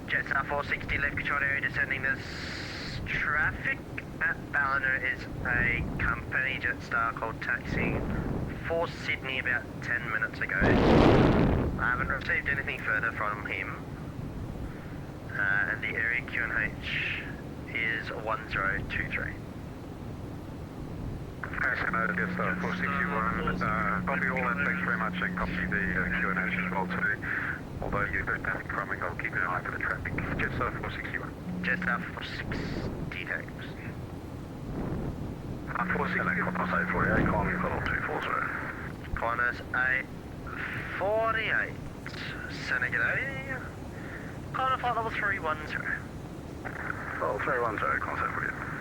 Jetstar 460 left control area descending. There's traffic at Ballina is a company Jetstar called Taxi for Sydney about 10 minutes ago. I haven't received anything further from him. And the area QNH is 1023. Jetstar 461, copy all that, thanks very much, and copy the QNH as well too. Although you don't have coming, I'll keep an eye for the traffic. Jetstar 461. Jetstar 460 thanks. 460, Qantas A48, climbing funnel 240. Qantas A48. Senegal. Qantas flight level 310. Level 310, Qantas A48.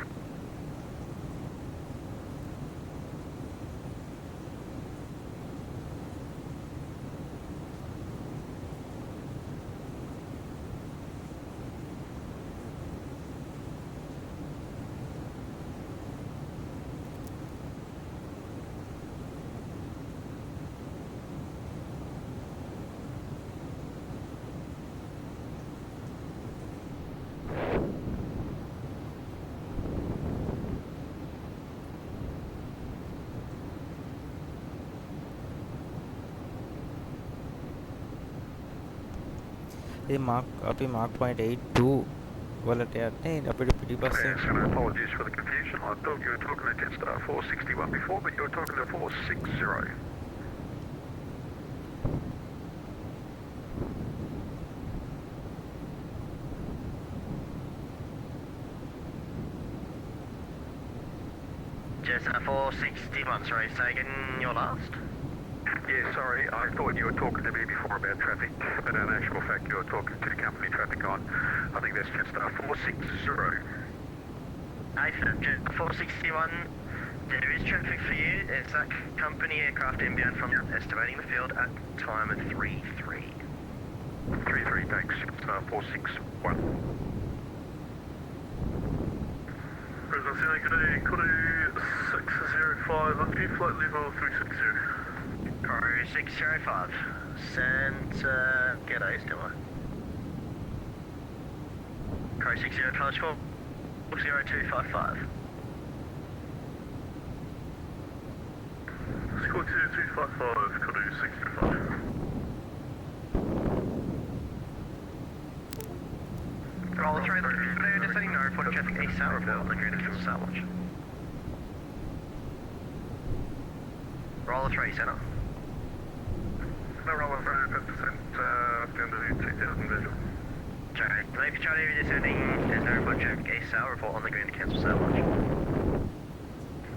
A mark අපි mark point 82 වලට යන්නේ අපිට පිටිපස්සේ Apologies for the confusion. I thought you were talking to Jetstar 461 before, but you were talking to 460. Jetstar 461, sorry, say again your last? Yeah, sorry, I thought you were talking to me before about traffic, but in actual fact you were talking to the company traffic on, I think that's Jetstar 460. Jetstar 461, there is traffic for you. It's that company aircraft inbound from estimating the field at time of 3-3. 3-3, thanks, Jetstar 461. Kourou 605, Monkey, flight level 360. Kourou 605. Send ghetto still. Kourou 605, 40255. Score 2255, Kourou 605. Roll 3, they're descending no report of traffic east south report on the ground of Sandwich. Roll 3, centre. No roll 3, 5%, down to 2000 visual. Jay, leave Charlie area descending, there's no report of traffic east south report on the ground to cancel Sandwich.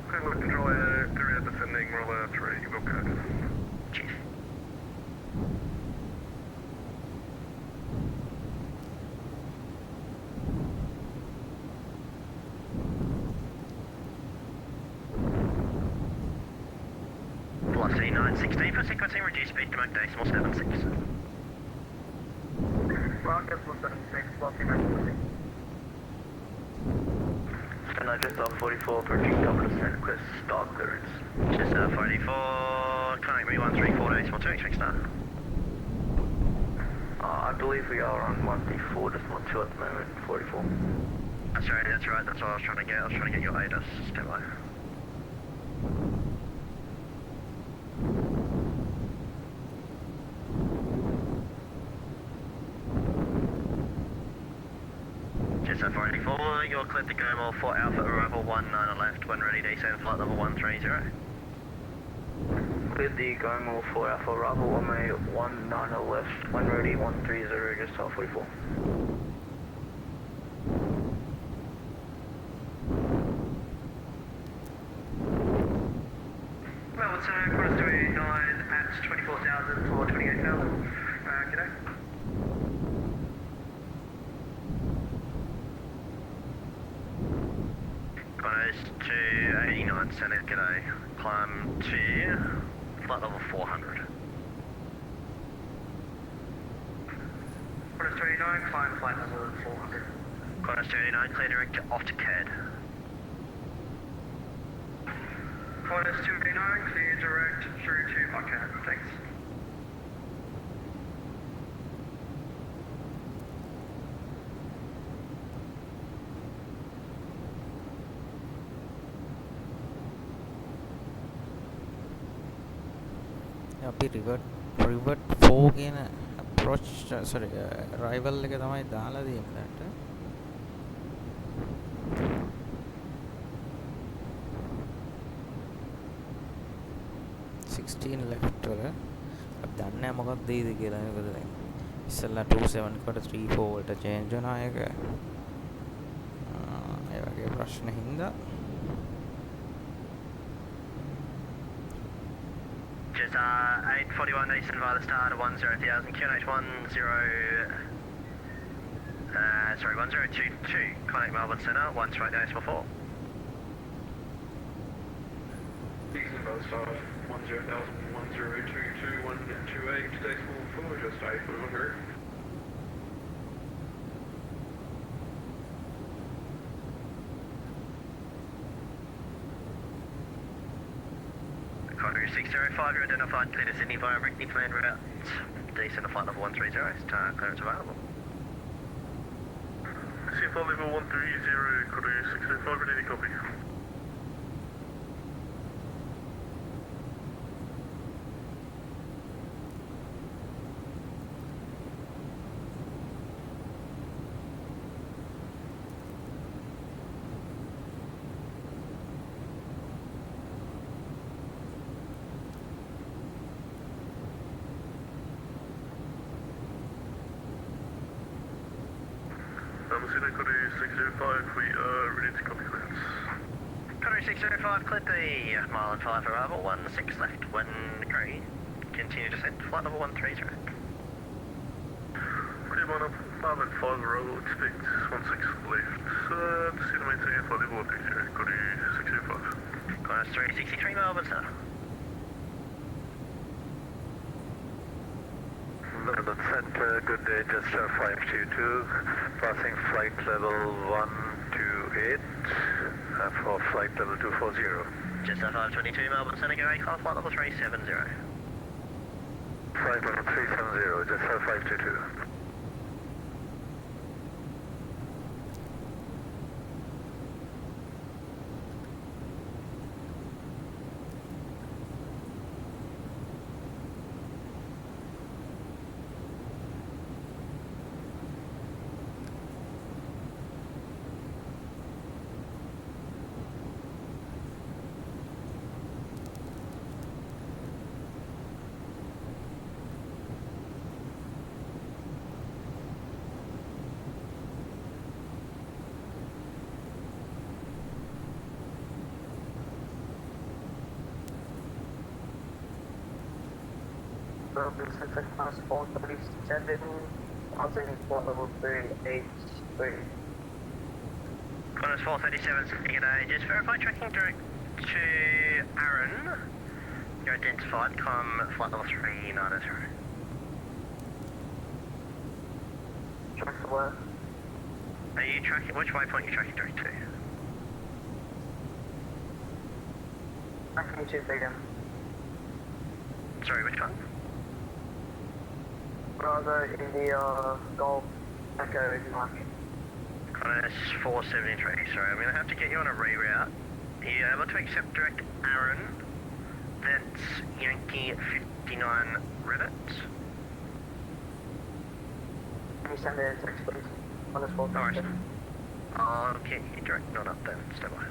Pilot control area, 3 descending, roll 3, will cut. Chief. Velocity 916 for sequencing, reduce speed to Mach decimal 76. Rock decimal 76, velocity maximum. just off 44, approaching double descent, request start clearance. Just 44, contact me 134.2, expect start. I believe we are on 134, just not 2 at the moment, 44. That's right, that's what I was trying to get. I was trying to get your ATC stand by. Just 484, you're cleared to go more for Alpha arrival 19 on left, when ready descend flight level 130. Cleared the going all 4 Alpha arrival, runway 19 on left, when ready 130, just off 44. Melbourne Center, quarters 289 at 24,000 for 28,000. G'day. Guys, to 89 Center, g'day. Climb to flight level 400. Quarters 289, climb flight level 400. Guys, to 89, clear direct off to CAD. Quarters 289, clear direct through to Buckhead. Thanks. අපි revert 4 කියන approach sorry arrival එක තමයි දාලා දෙන්නට 16 left වල අපි දන්නේ නැහැ මොකක්ද දෙයිද කියලා මොකද දැන් ඉස්සෙල්ලා 27 කට 34 වලට change වුණා ඒක ඒ වගේ ප්‍රශ්න හින්දා Just 841 Eastern via the start of 10,000 QNH 1022, contact Melbourne Centre, 128.4. Eastern via the start, 10,000, 1022, 128, decimal 4, just 841 here. Contact 605, you're identified, clear to Sydney via Brickney planned route, descend to flight level 130, start clearance available. CFR level 130, could you 605, ready to copy? City, could you 605, we are ready to copy clearance. Contact 605, cleared the mile and 5 arrival, 16 left, when agree, continue descent, flight level 130. Clear one up, 5 and 5 arrival, expect 16 left. Descend to maintain flight level 130, could you 605? Contact 363 Melbourne Centre. Melbourne Centre, good day, just 522, passing flight level 128 for flight level 240. Just 522 Melbourne Centre, go ACOF, flight level 370. Flight level 370, just 522. Melbourne Centre class 437, passing flight level 383. Qantas 437, g'day, just verify tracking direct to Aaron. You're identified, come flight level 390. Track to where? Are you tracking, which waypoint are you tracking direct to? 22 freedom. Sorry, which one? Bravo, India, Golf, Echo, Mike. Qantas 473. Sorry, I'm going to have to get you on a reroute. Are you able to accept direct Aaron? That's Yankee 59 Reddit. Can you send me a text, please? On the spot. No worries. I'll get you direct not up then. Stay by.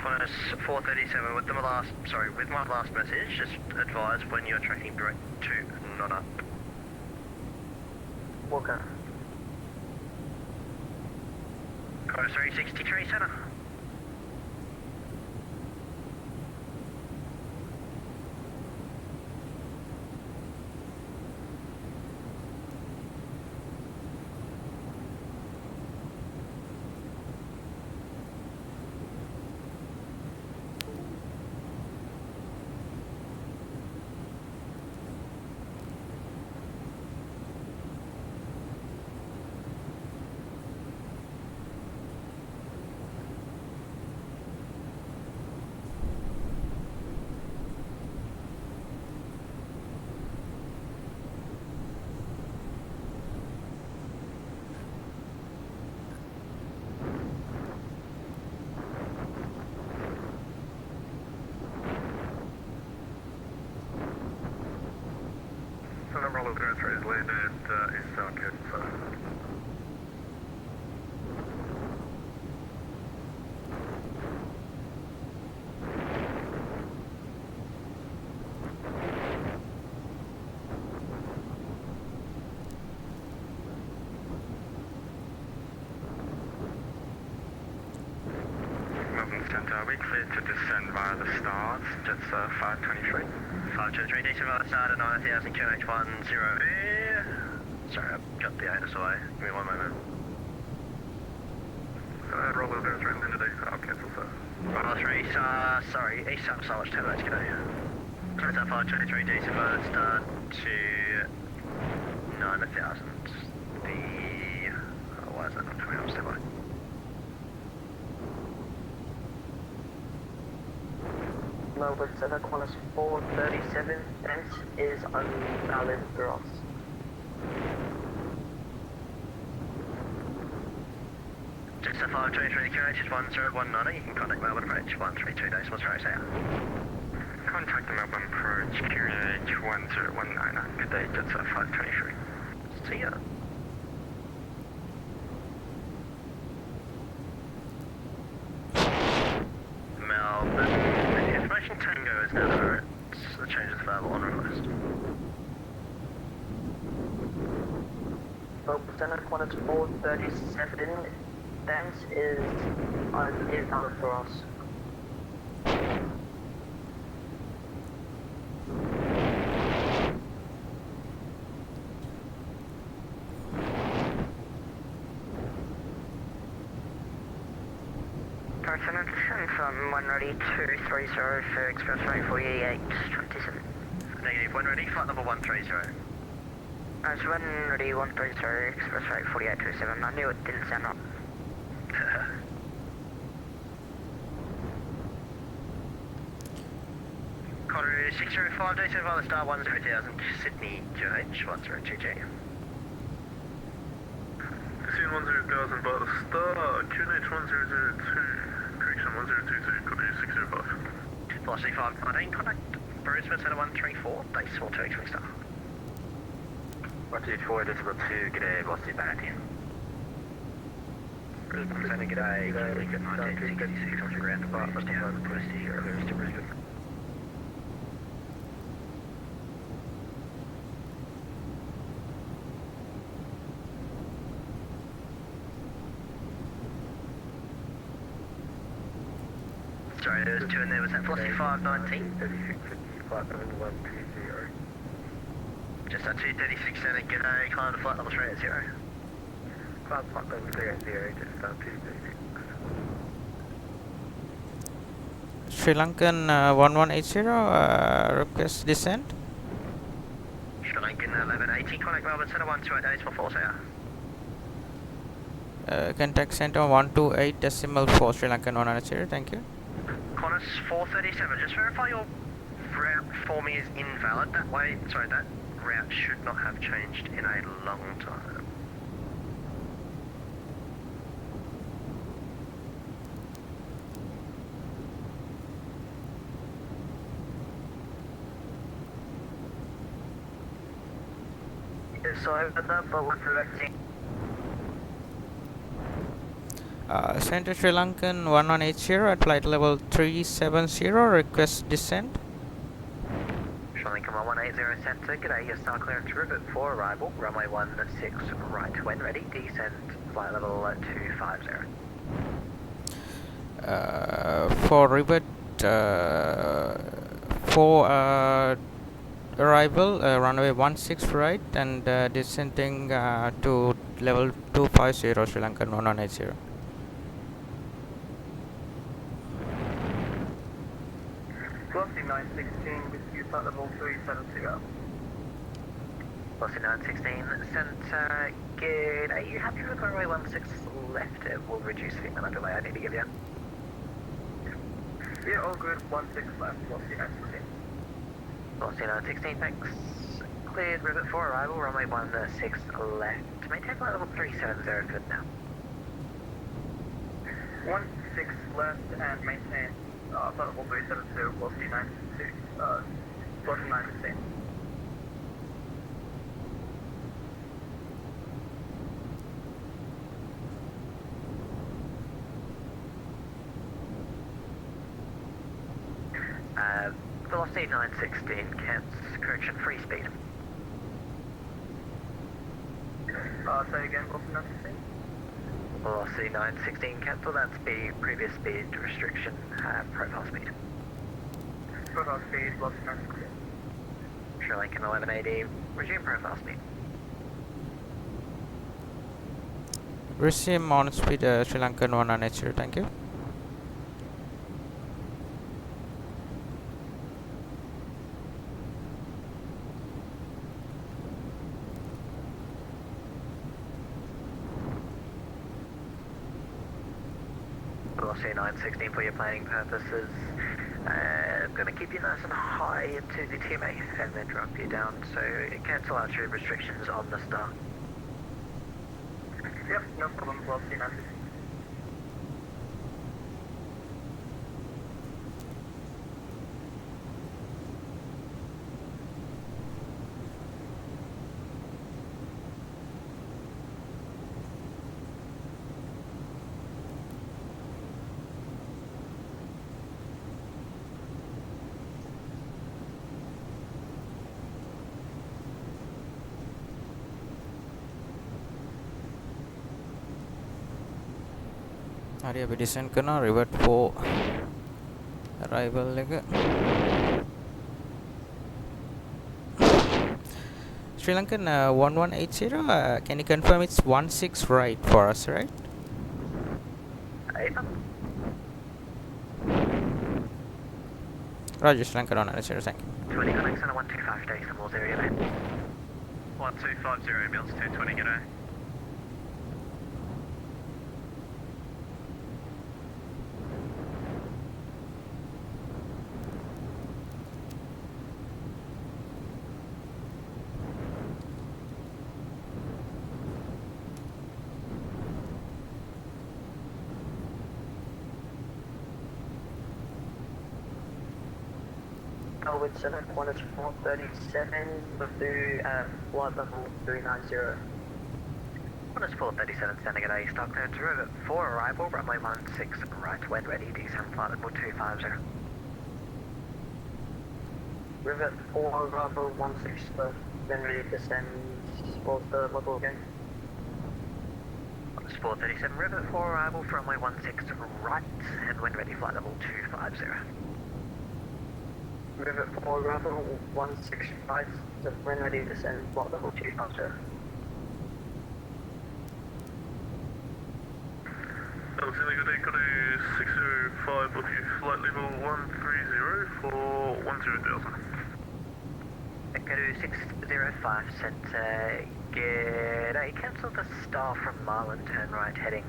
Qantas 437 with my last message, just advise when you're tracking direct to not up. Walker. Qantas 363 centre. Number 003 is landed East Southgate, so. Melbourne Centre, we cleared to descend via the stars, Jets 523. 523 decent via the start at 9000 QNH10. Sorry, I've got the ATC. Give me one moment. Roll 003 landed East, I'll cancel, sir. Roll 3, sorry, East South Solid 10 minutes, g'day. Qantas 523 decent via the start to 9000. Why is that not coming up? Stay by. Melbourne Centre, Qantas 437, Fence is unvalid for us. Just a 523 QNH is 1019. You can contact Melbourne approach 132 decimal straight out. Contact the Melbourne approach QNH 1019. Good day, Jets 523. See ya. Melbourne, information Tango is now there. The changes available on request. Melbourne Centre, Qantas 437, Fence is unvalid for us. Personnel descend from 1 ready 230 for expressway 4827. Negative, when ready, flight number 130. It's 1 ready 130 expressway 4827. I knew it didn't sound right. Corridor 605, decent via the star 13000, Sydney QH 102G. Decision 10,000 by the star, QNH 1002, correction 1022, copy 605. Velocity 519, contact Brisbane Centre 134, decimal 2 X-ray star. 124, decimal 2, g'day, velocity 19. Brisbane Centre, g'day, Juliet 1966 on the ground department, down request to hear over to Brisbane. Sorry, there was two in there. Was that velocity 519? 3655 Just at 236 center, g'day, climb to flight level 3 at 0. Flight level 3 at 0, just 236. Sri Lankan 1180, request descent. Sri Lankan 1180, contact Melbourne Centre 128, decimal 4 hour. Contact center 128 decimal 4 Sri Lankan 180, thank you. Qantas 437, just verify your route for me is invalid. That way, sorry, that route should not have changed in a long time. Sorry about that, but we're correcting. Center Sri Lankan 1180 at flight level 370, request descent. Sri Lankan 1180 Centre, g'day, your star clearance rivet for arrival, runway 16 right when ready, descent flight level 250. For rivet for arrival, runway 16 right and descending to level 250 Sri Lankan 1180. Velocity 916 with you flight level 370. Velocity 916 Centre, g'day, you happy with runway 16 left? It will reduce the amount of delay I need to give you. Yeah, all good. 16 left. Velocity 916. Velocity 916, thanks. Cleared rivet for arrival, runway 16 left. Maintain flight level 370 for now. 16 left and maintain flight level 370, velocity 916. Velocity 916. Velocity 916, correction, free speed. Say again, velocity 916. Velocity 916, cancel that speed, previous speed restriction, profile speed. Profile speed, velocity 916. Sri Lankan 1180, resume profile speed. Resume on speed Sri Lankan 180, thank you. Velocity 916 for your planning purposes. I'm going to keep you nice and high into the TMA and then drop you down, so cancel out your restrictions on the star. Yep, no problem, velocity 916. හරි අපි ඩිසෙන්ට් කරනවා revert 4 arrival එක Sri Lankan 1180 can you confirm it's 16 right for us, right? Roger, Sri Lankan 1180, thank you. 20 connect center 125 decimal 0, g'day. 1250 ambulance 220, g'day. With select Qantas 437 through flight level 390. Qantas 437 standing at A, stock clearance rivet 4 arrival, runway 16 right, when ready, descend flight level 250. Rivet 4 Bravo 16 left, then ready to descend. What's the level again? Qantas 437 rivet 4 arrival for runway 16 right, and when ready, flight level 250. Rivet 4 Bravo 165, when ready to descend, flight level 250. Alexander, good day, got a 605 with you, flight level 130 for 10,000. Go to 605, sent, g'day, cancel the star from Marlin, turn right, heading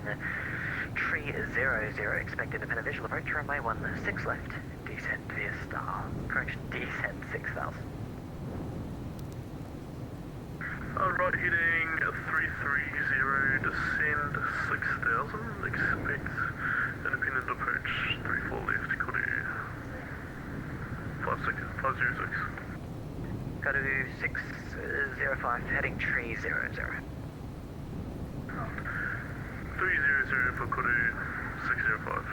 tree 00, expected to pin a visual approach, runway 16 left, descend via star, correction, descend 6,000. Right, heading 330, descend 6,000, expect independent approach 34 left, got a 506. Go to 605, heading tree 00. 300 for Kudu 605.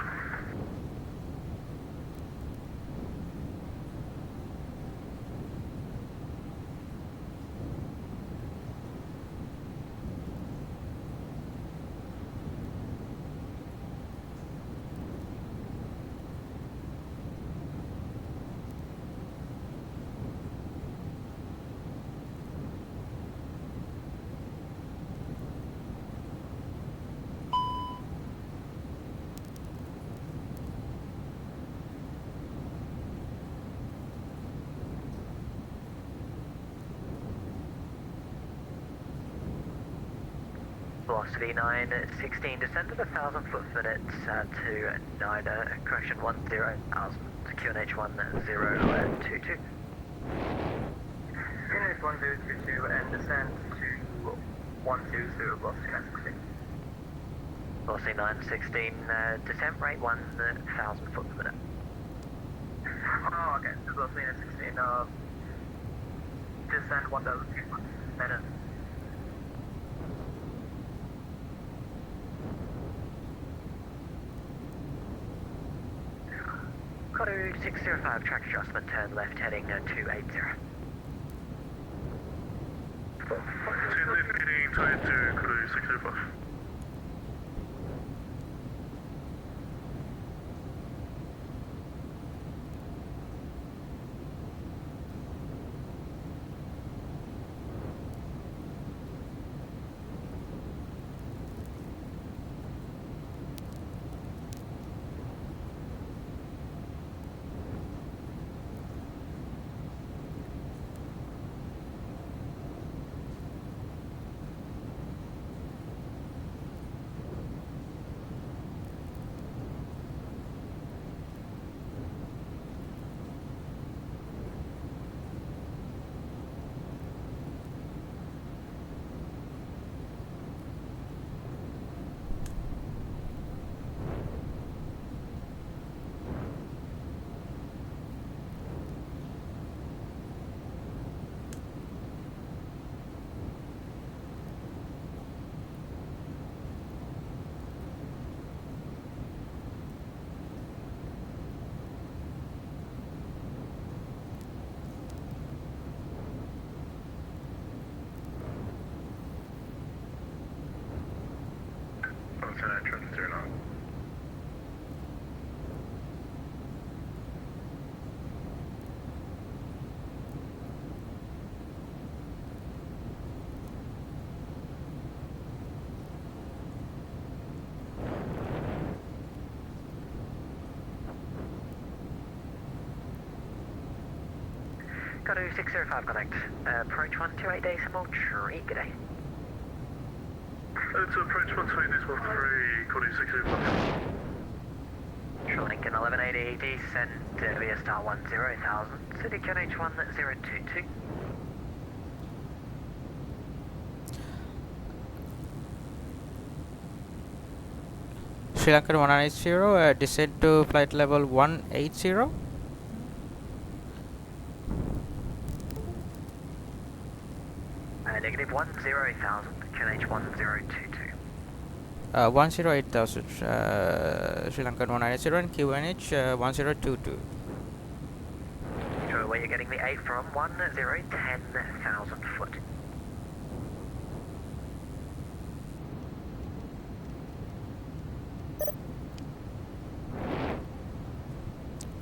Velocity 916, descend at 1,000 foot per minute to 9, correction 10,000, QNH 1022. QNH 1022 and descend to 120, velocity 916. Velocity 916, descent rate 1,000 foot per minute. Oh, okay, so velocity 916, descend 1,000 feet per minute. Koto 605, track adjustment, turn left, heading 280. Turn left, heading 280, Kudu 605. Koto 605, connect. Approach 128 decimal, tree, g'day. It's approach 128 decimal 3, Kudu 605. Short Lincoln 1180, descend via star 10,000, City QNH 1022. Sri Lanka 180, descend to flight level 180. Negative 10,000, QNH 1022. 108,000 Sri Lankan 190 and QNH 1022. So where you're getting the 8 from, 10,000 foot.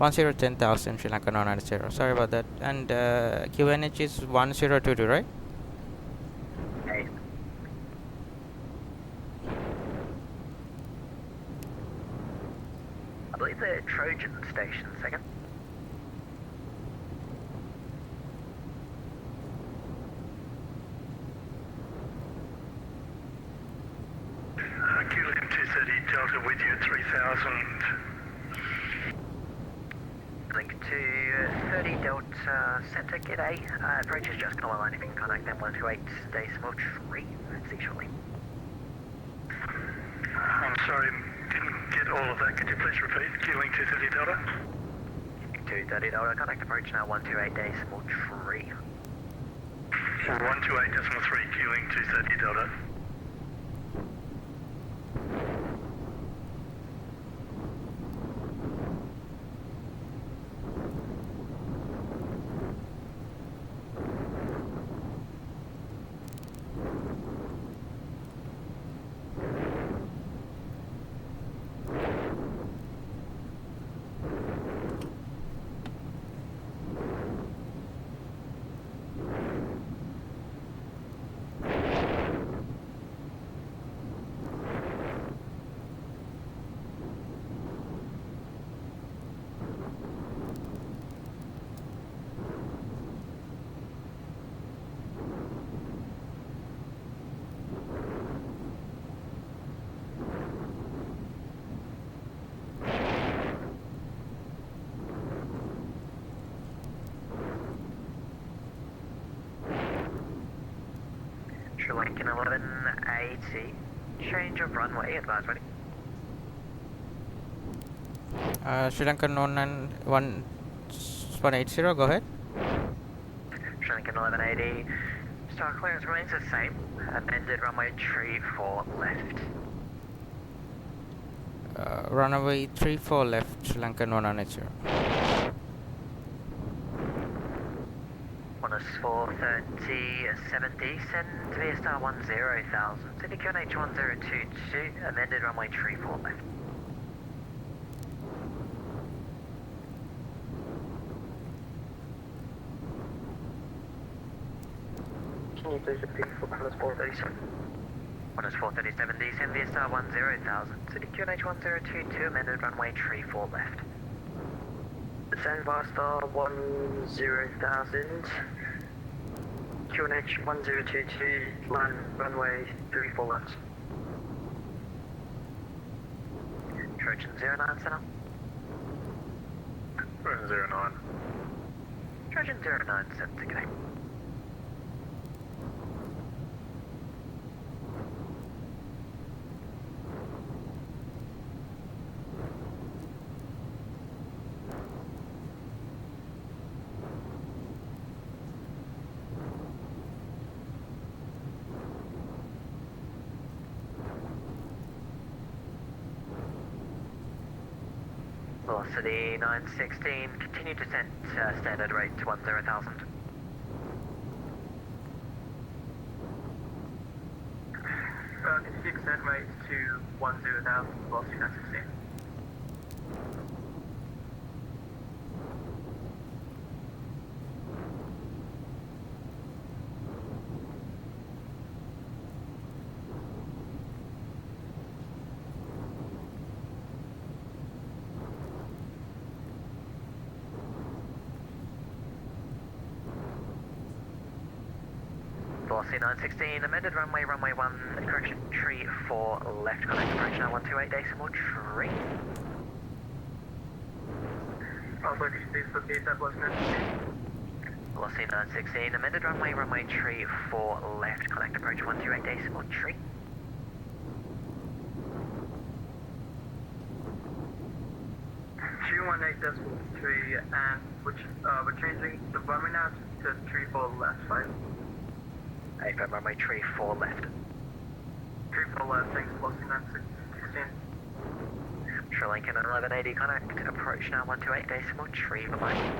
10,000 Sri Lankan 190. Sorry about that. And QNH is 1022, right? Okay. I believe the Trojan station, second. QLM 230 Delta with you at 3,000. Link to 30 Delta Center, g'day. Approach is just come online, if you can contact them 128.3. See you shortly. I'm sorry, didn't get all of that. Could you please repeat? QLink 230 Delta? 230 Delta, contact approach now 128.3. 128.3 QLink 230 Delta. Sri Lankan 1180, change of runway, advise ready. Sri Lankan 180, go ahead. Sri Lankan 1180, star clearance remains the same, amended runway 34 left. Runway 34 left, Sri Lankan 180. On us 430, descend via star 10,000, City QNH 1022, amended runway 34 left. Can you please repeat for Palace 437? On us 437, descend via star 10,000, City QNH 1022, amended runway 34 left. Descend via star 10,000. QNH 1022, land runway 34 left. Trojan 09 center. Trojan 09. Trojan 09 center, okay. Velocity 916, continue descent, standard rate 10,000. Continue descent rate to 10,000, velocity 916. Velocity 916, amended runway 1, correction, tree 4 left, connect approach now 128.3. Also, could you please repeat that, was necessary? Velocity 916, amended runway tree 4 left, connect approach 128.3. And we're changing the runway now to 34 left, right? AFM runway 34 left. 34 left, thanks for boxing 916. Sri Lankan 1180 connect, approach now 128.3 bye.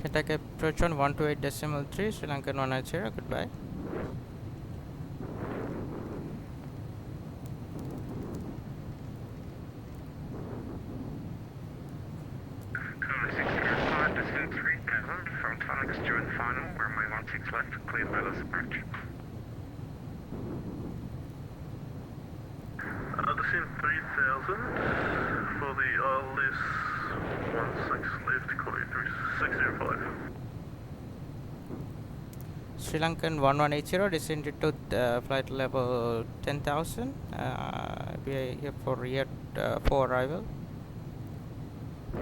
Contact approach on 128.3, Sri Lankan 190, goodbye. Descend 3000 from Tonics during final, runway 16 left, clear wireless approach. Descend 3000 for the ILS 16 left, clear 3605. Sri Lankan 1180 descended to flight level 10,000. We are here for arrival. A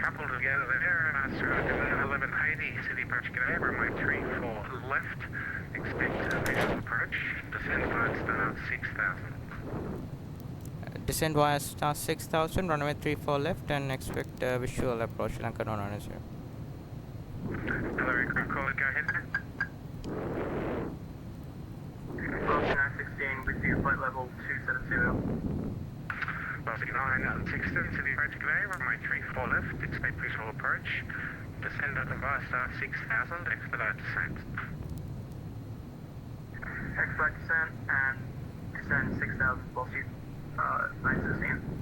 couple together there, Sri Lankan 1180, city approach g'day, runway 34 left, expect visual approach, descend via star 6000. Descend via star 6000, runway 34 left, and expect visual approach Sri Lankan 190. Hello, aircraft caller, go ahead. Boxing 916 with you, flight level 270. Boston 916, city approach g'day, runway 34 left, expect visual approach, descend via star 6000, expedite descent. Expedite descent and descend 6000, Bossy 916.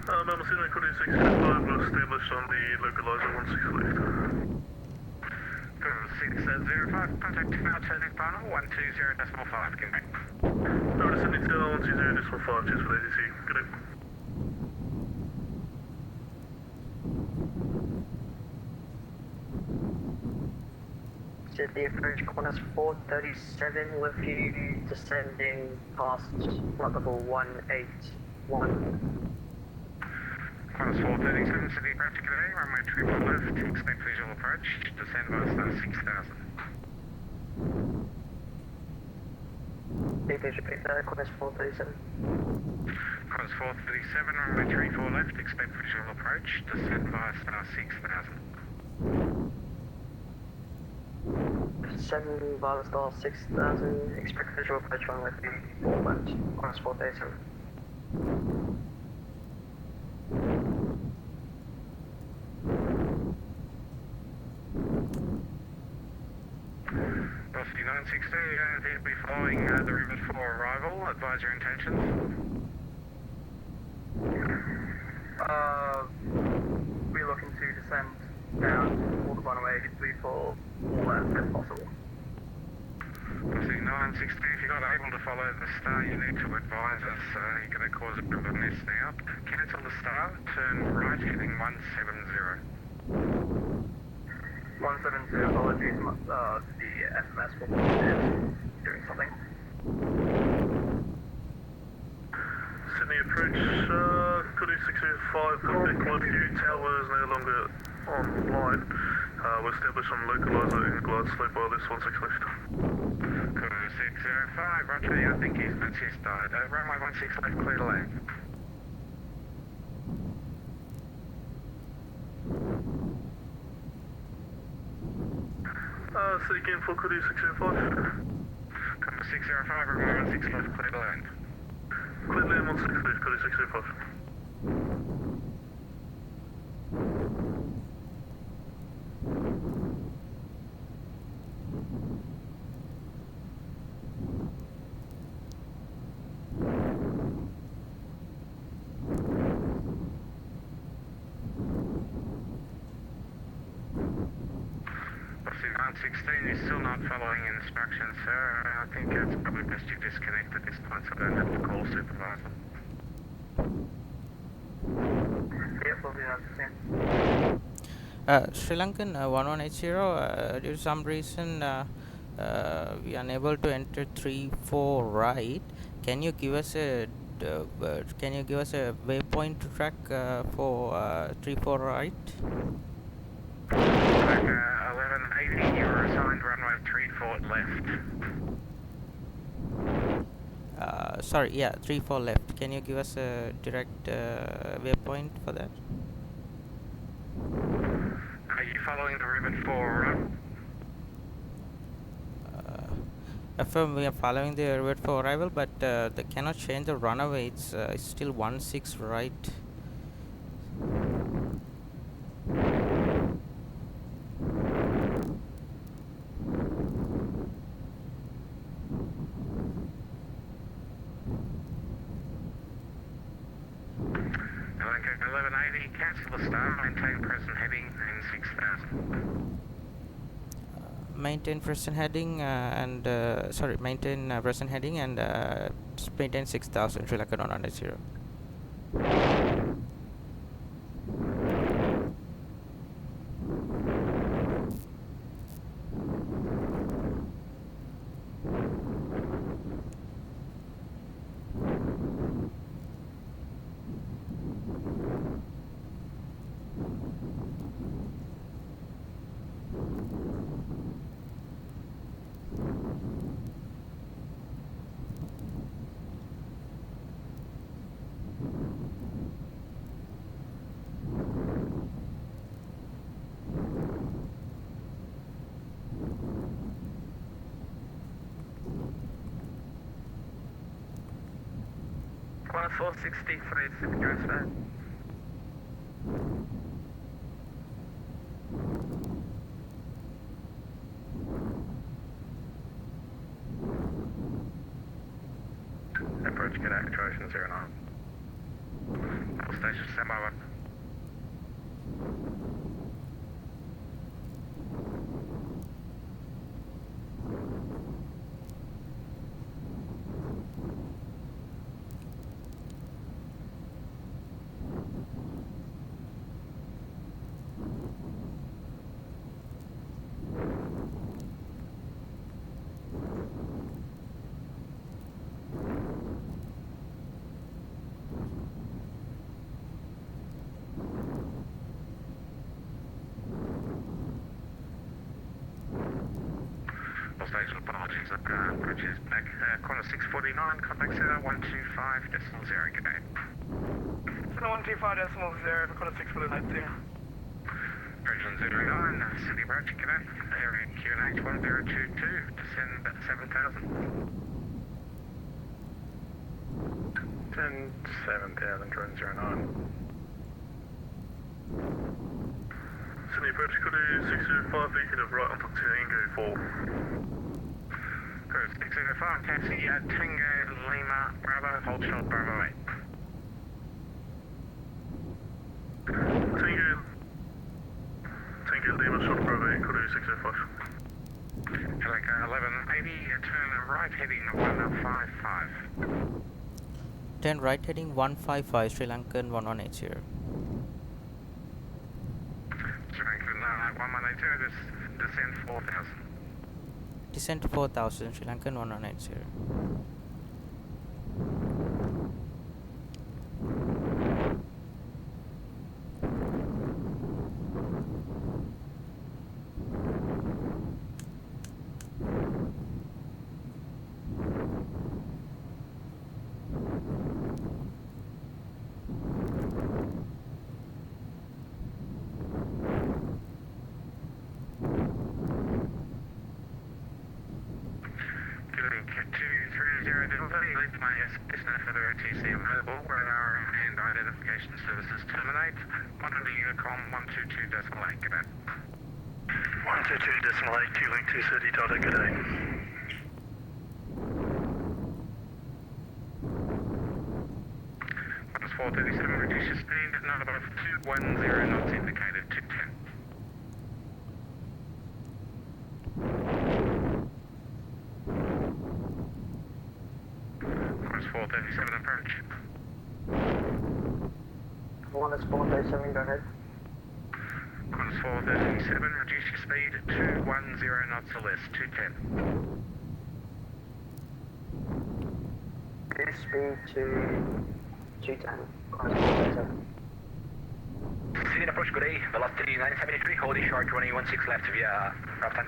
Melbourne Sydney, Cody 655 was established on the localizer 16 left. 605, contact now turning final 120.5, connect. Over to Sydney Tower 120.5, cheers for the ATC. Good day. Sydney approach corners 437 with you descending past flight level 181. Qantas 437, city approach g'day, runway 34 left, expect visual approach, descend via star 6000. Please repeat that, corners 437. Qantas 437, runway 34 left, expect visual approach, descend via star 6000. 7 via star 6000, expect visual approach runway 34 left, corners 437. Velocity 960, you'll be following the rivet for arrival, advise your intentions. We're looking to descend down all the runway before all that if possible. Velocity 960, if you're not able to follow the star, you need to advise us. You're going to cause a bit of a mess now. Cancel the star, turn right, heading 170. 170, apologies, the SMS will be doing something. Sydney approach, Cody 605 605, contact one view, tower is no longer online. We'll establish on localizer and glide slope wireless 16 left. Code 605, roger, yeah, I think that's his died. Runway 16 left, clear to land. Say again for Cody 605. Code 605, runway 16 left, clear to land. Clear land 16 left, Cody 605. Obviously 916 is still not following instructions, sir. I think it's probably best you disconnect at this point so I don't have to call supervisor. Yep, we'll be understand. Sri Lankan 1180, due to some reason we are unable to enter 34 right. Can you give us a waypoint to track for 34 right? 1180, you're assigned runway 34 left. Sorry, yeah, 34 left. Can you give us a direct waypoint for that? Are you following the ribbon 4 right? Affirm, we are following the route for arrival, but they cannot change the runaway. It's still 16 right. Okay, 1180, cancel the star, maintain present heading and 6000. Maintain present heading and maintain present heading and maintain 6000 Sri Lanka 190. Class 463, it's in address man. Approach Cadet Trojan 09. All stations stand by 1. Station apologies, approach is back. Corner 649, contact center 125.0, good day. Center 125.0, quarter 649. Trojan 09, city approach, good day. Area QNH 1022, descend 7000. 10-7000, Trojan 09. Sydney approach, Cody 605, negative right onto Tango 4. Code 605, taxi Tango Lima Bravo, hold short Bravo 8. Tango Lima, short Bravo 8, Cody 605. Helica 1180, turn right heading 155. Turn right heading 155 Sri Lankan 1180. Sri Lankan 1180, descend 4000. Descent to 4000 Sri Lankan 1180. 230 Delta, you leave my Cessna for the ATC available, radar and identification services terminate. Monitor Unicom 122.8, g'day. 122.8, Q-Link 230 Delta, g'day. Minus 437, reduce your speed, not above 210 knots indicated, 210. Minus 437 approach. Minus 437, go ahead. Minus 437, reduce your speed, 210 knots or less, 210. Reduce speed to 210. Minus 437. Sydney approach, good day. Velocity 973, holding short, running 16 left via Raptan.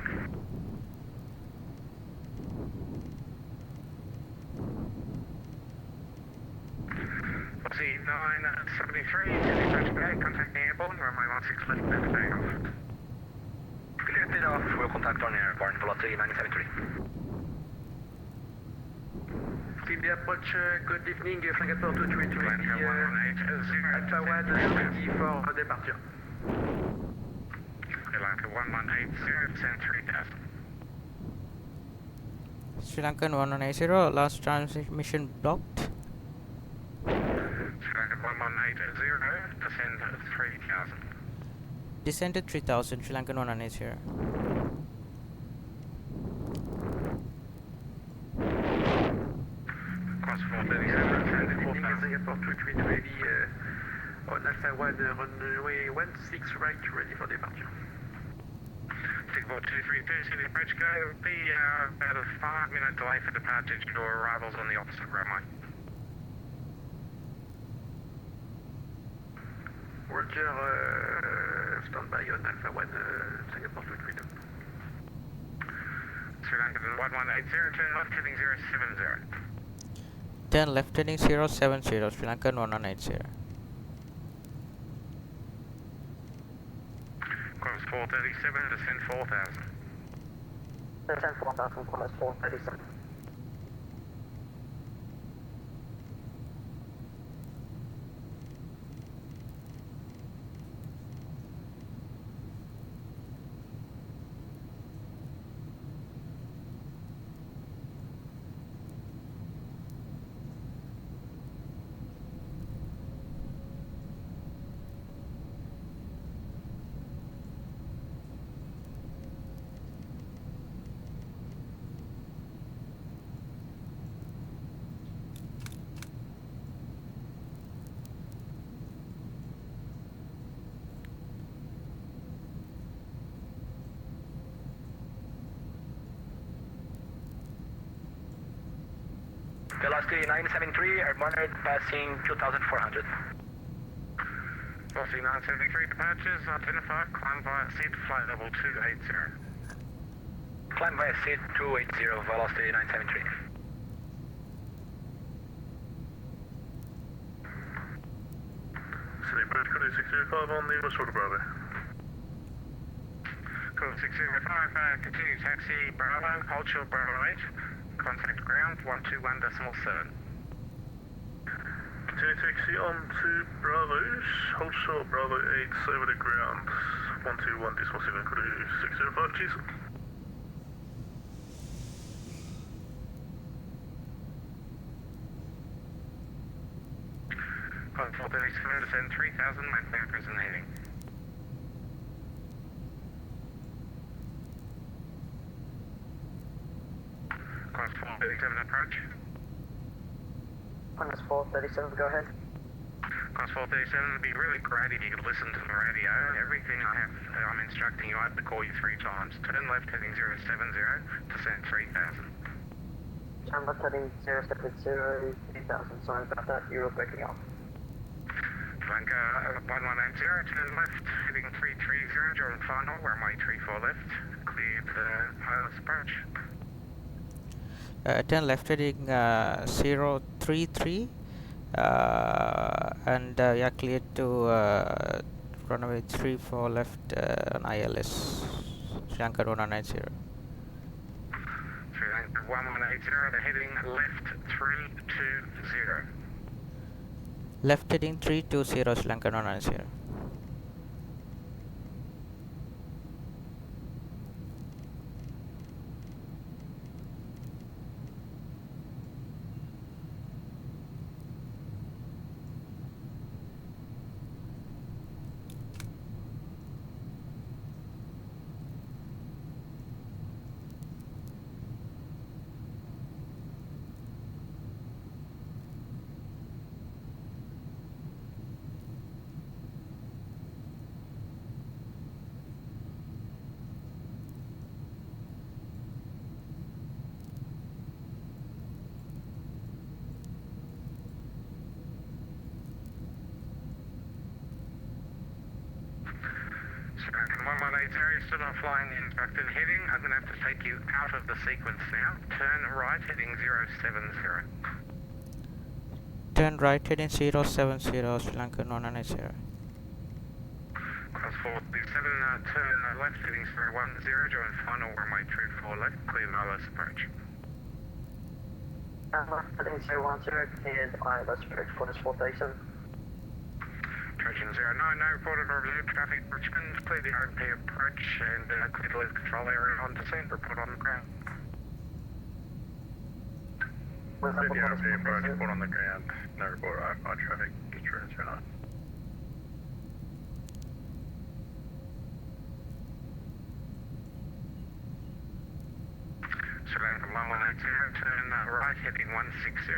Velocity 973, Sydney approach today, contacting airborne, runway 16 left, next day off. Clear it off, we'll contact on airborne, velocity 973. Sydney approach, good evening, Singapore 233, Lanka 118, Alpha 1 ready for departure. Lanka 1180, descend 3000. Sri Lankan 1180, last transmission blocked. Sri Lanka 1180, descend 3000. Descended 3000, Sri Lankan 1180. Cross 437, descend Good evening, 4000. Singapore 233, ready on Alpha 1 runway 16 right, ready for departure. Singapore 232, Sydney approach go, will be about a 5-minute delay for departure due to arrivals on the opposite runway. Roger, stand by on Alpha 1, Singapore 232. Sri Lanka 1180, turn left heading 070. 10 left heading 070, Sri Lankan 1180. Cross 437, descend 4000. Descend 4000, minus 437. Velocity 973, airborne passing 2400. Velocity 973 departures, identified, climb via seat, flight level 280. Climb via seat 280, velocity 973. Sydney approach, good day, 605 on the West Shore Bravo. Call 605, continue taxi Bravo, hold short Bravo 8. Contact ground 121.7. Continue taxi on to Bravo's, hold short Bravo 8, over the ground, 121.7, good day, 605, cheers. Call 437, descend 3000, maintain present heading. Cross 437 approach. Minus 437, go ahead. Cross 437, it'd be really great if you could listen to the radio. Everything I'm instructing you, I have to call you 3 times. Turn left heading 070, descend 3000. Turn left heading 070, 3000. Sorry about that, you were breaking up. Lanka 1180, turn left heading 330, during final, runway 34 left. Cleared pilot's approach. 10 left heading 033 and yeah, cleared to runway 34 left on ILS Sri Lanka 190. Sri line 1180, the heading left 320. Left heading 320 Sri Lanka 190. Sri Lankan 1180, you're still on flying the instructed heading. I'm going to have to take you out of the sequence now. Turn right heading 070. Turn right heading 070 Sri Lanka 190. Cross 437, turn left heading 010, join final runway 24 left, clear ILS approach. Left heading 010, cleared ILS approach, quarters 437. Trojan 09, no reported or observed traffic Richmond, clear the RP approach and clear the lead control area on descent, report on the ground. Clear the RP approach, report on the ground, no report on traffic, Trojan 09. Sri Lanka 1180, turn right heading 160.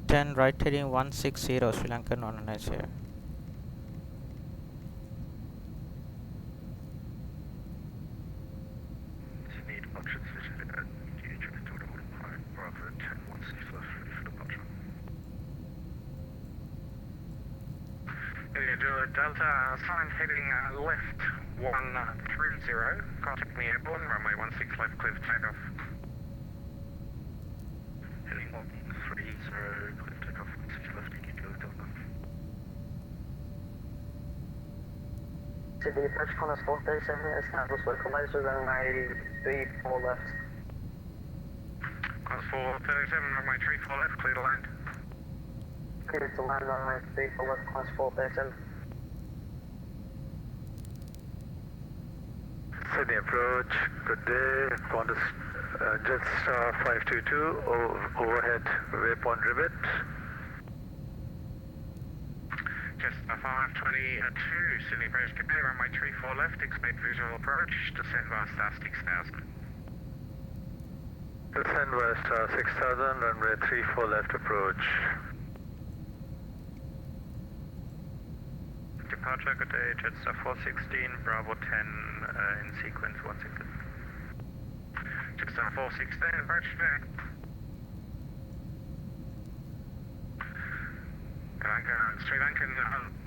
Turn right heading 160 Sri Lanka 190. Need options visited at Bravo 10, 16 left, ready for departure. Delta, sign heading left 130, contact me airborne, runway 16 left, clear for takeoff. Heading 130, clear for takeoff, 16 left, Indian Delta. Sydney approach, corners 437, established localizer, runway 34 left. Cross 437, runway 34 left, clear to land. Cleared to land, runway 34 left, corners 437. Sydney approach, good day, Qantas Jetstar 522, overhead waypoint rivet. Jetstar 522, Sydney approach, good day, runway 34 left, expect visual approach, descend via star 6000. Descend via star 6000, runway 34 left approach. Departure, good day, Jetstar 416, Bravo 10, in sequence 160. Jetstar 416, approach back. Sri Lankan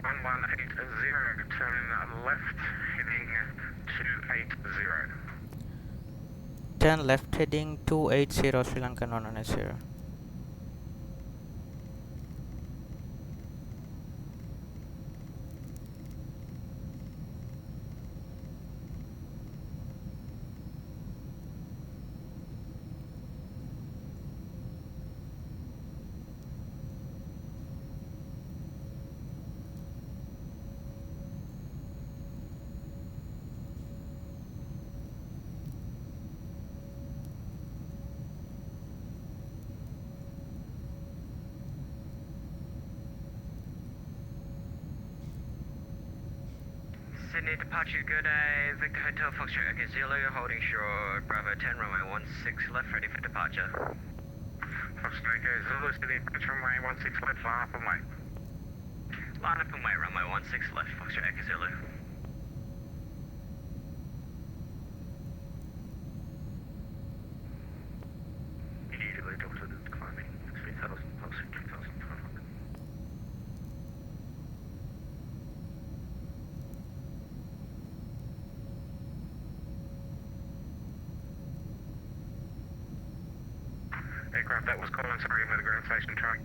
1180, turn left heading 280. Turn left heading 280 Sri Lanka 190. Sydney departure, good day, Victor Hotel Foxtrot Echo Zulu, holding short, Bravo 10, runway 16 left, ready for departure. Foxtrot Echo Zulu, Sydney approach, runway 16 left, line up and wait. Line up and wait, runway 16 left, Foxtrot Echo Zulu. Immediately Delta climbing 3000, passing 2500. Aircraft that was calling, sorry, with the ground station track.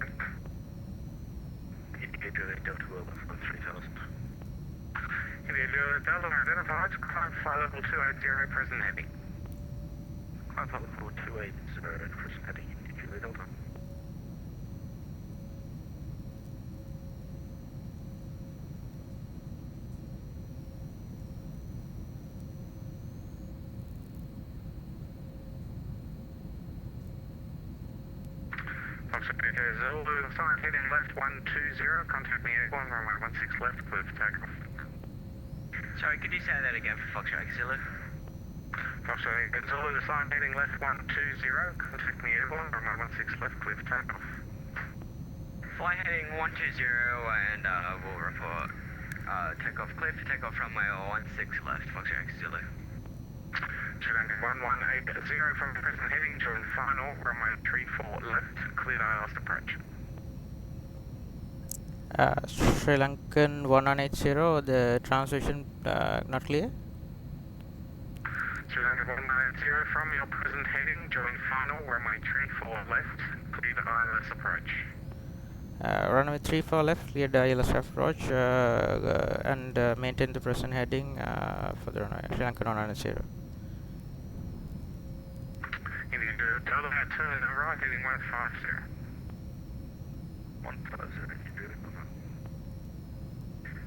Indicator Delta World 3000. Delta identified, climb flight level 280, present heavy. Alpha 4280, cruising heading Julie Delta. Foxtrot Echo Zulu, sign heading left 120, contact me airborne, runway 16 left, clear for takeoff. Sorry, could you say that again for Foxtrot Zulu? Foxtrot Echo Zulu, sign heading left 120, contact me airborne, runway 16 left, clear for takeoff. Fly heading 120 and we'll report takeoff clear for takeoff runway 16 left, Foxtrot Zulu. Sri Lanka 1180 from present heading, join final, runway 34 left, cleared ILS approach. Sri Lankan 1180, the transition not clear. Sri Lanka 1180 from your present heading, join final, runway 34 left, cleared ILS approach. Runway 34 left, cleared ILS approach, and maintain the present heading for the runway Sri Lankan 1180. Delta turn right heading 150. 150,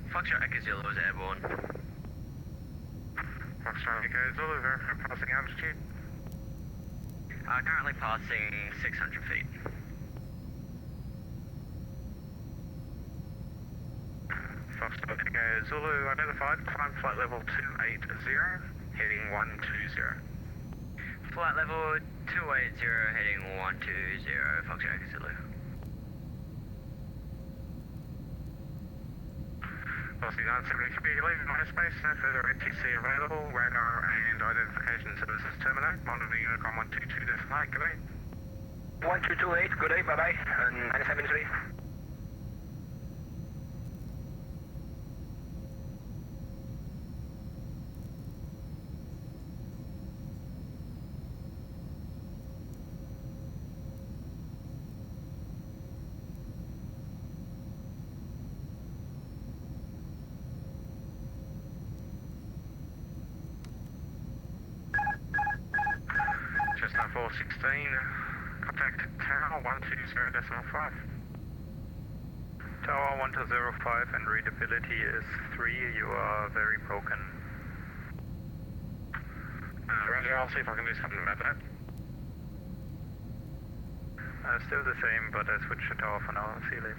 Foxtrot Echo Zulu is airborne. Foxtrot Echo Zulu, verify passing altitude. Currently passing 600 feet. Foxtrot Echo Zulu identified, climb flight level 280, heading 120. Flight level 280 heading 120, Foxtrot Echo Zulu. Velocity 970, could be leaving airspace, no further ATC available, radar and identification services terminate, monitor Unicom 122.8, good day. 1228, good day, bye-bye, 973. Cessna 416, contact Tower 120.5. Tower 1205 and readability is 3, you are very broken. Roger, I'll see if I can do something about that. Still the same, but I switched to tower for now. See you later.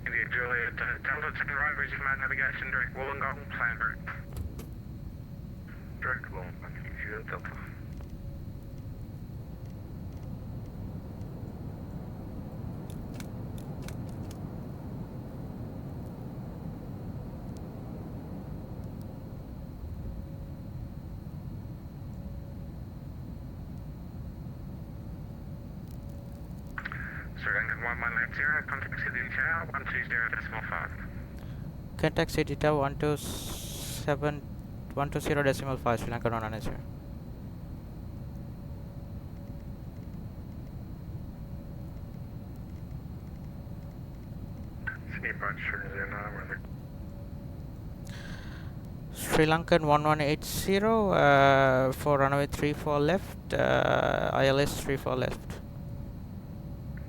India Juliet, Delta 10 right, resume navigation, direct Wollongong, plan route. direct Wollongong, Juliet Delta. Sri Lankan 1180, contact City Tower 120.5. Contact City Tower 120.5, Sri Lanka 180. Sydney Branch, we're in the Sri Lankan 1180 for runway 34 left, ILS 34 left.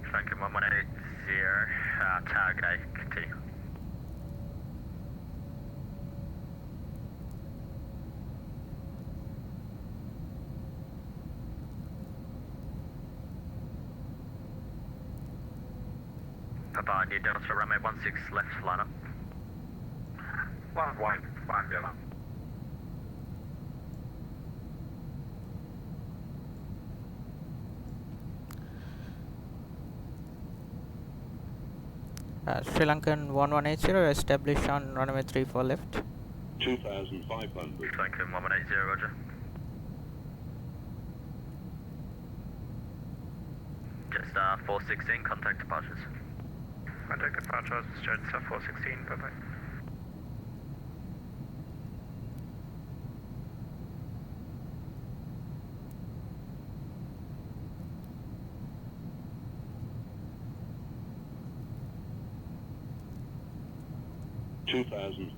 Franklin 1180, target continue. Papa, India Delta, runway 16 left, line up. 1110. Sri Lankan 1180, establish on runway 34 left. 2,500. Sri Lankan 1180, roger. Just 416, contact departures. Contact departures, Jets 416, bye-bye. Two thousand.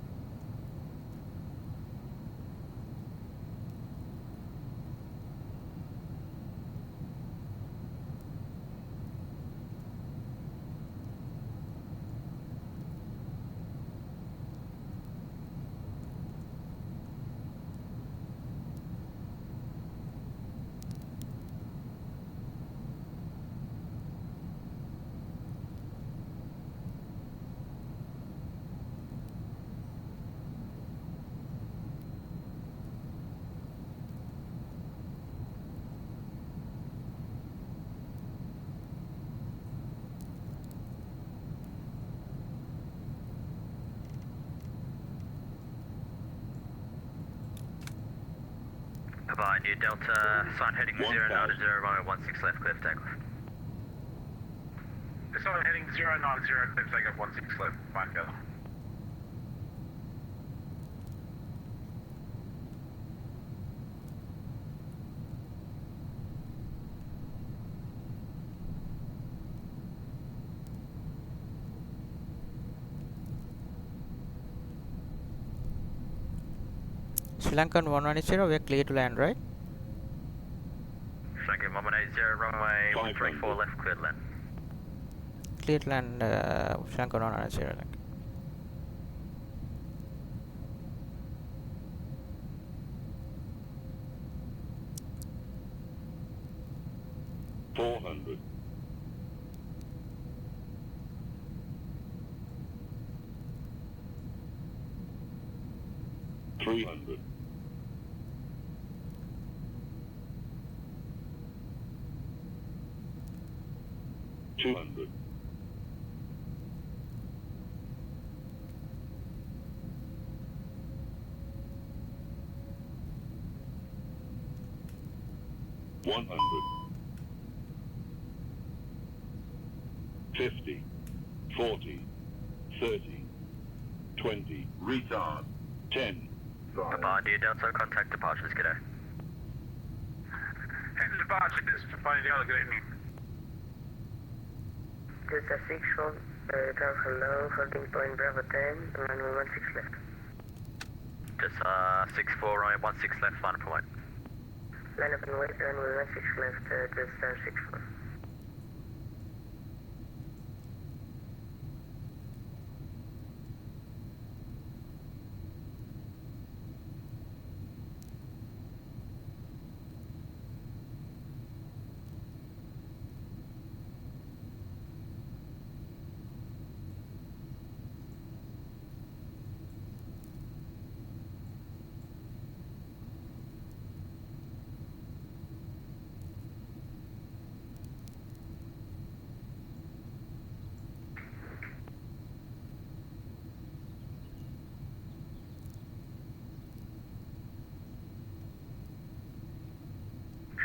Bye-bye, New Delta, sign heading 090, runway 16 left, clear for takeoff. Sign heading 090, clear for takeoff 16 left, fine gather. Sri Lankan 110, we are clear to land, right? Sri Lankan 1180, runway 134 left, clear to land. Clear to land, Sri Lankan 110. 400. 300. 200. 100. 50. 40. 30. 20. Retard. 10. Bye-bye, New Delta, contact departures, g'day. Heading departures to find out, good evening. Delta 6 from hello, holding point Bravo 10, runway 16 left. Just 64, runway 16 left, final promote. Line up and wait, runway 16 left, just 64.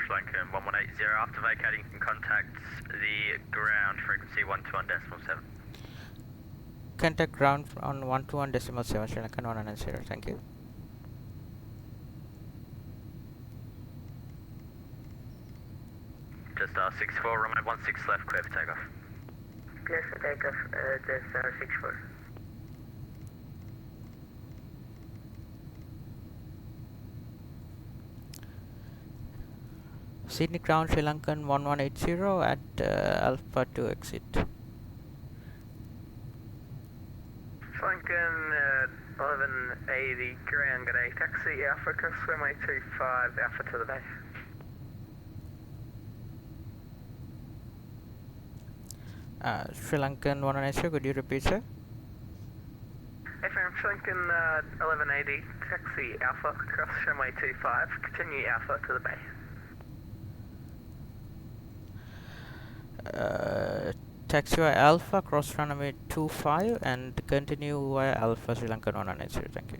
Sri Lankan 1180, after vacating you can contact the ground frequency 121.7. Contact ground on 121.7, Sri Lankan 110, thank you. Just 64, runway 16 left, clear for takeoff. Clear for takeoff, just 64. Sydney ground Sri Lankan 1180 at Alpha 2 exit. Sri Lankan 1180 ground, g'day, taxi Alpha, cross runway 25, Alpha to the bay. Sri Lankan 180, could you repeat, sir? FM Sri Lankan 1180, taxi Alpha, cross runway 25, continue Alpha to the bay. taxi via Alpha, cross runway 25 and continue via Alpha Sri Lanka non-unnecessary. Thank you.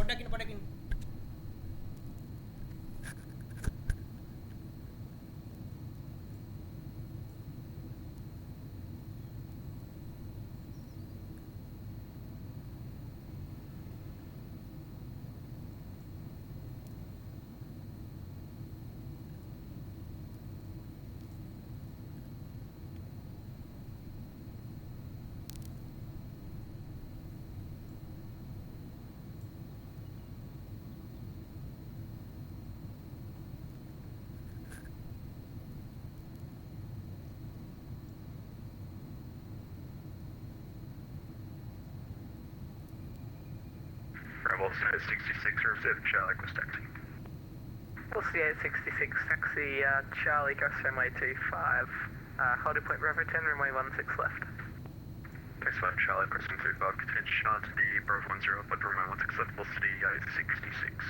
Podakin. Rebel 66 or 5 Charlie, request taxi. LC 866 taxi Charlie, cross runway 25. Holding point Bravo 10, runway 16 left. Taxi 5 Charlie, crossing 35, attention on to the Bravo 10, but runway 16 left, velocity 866.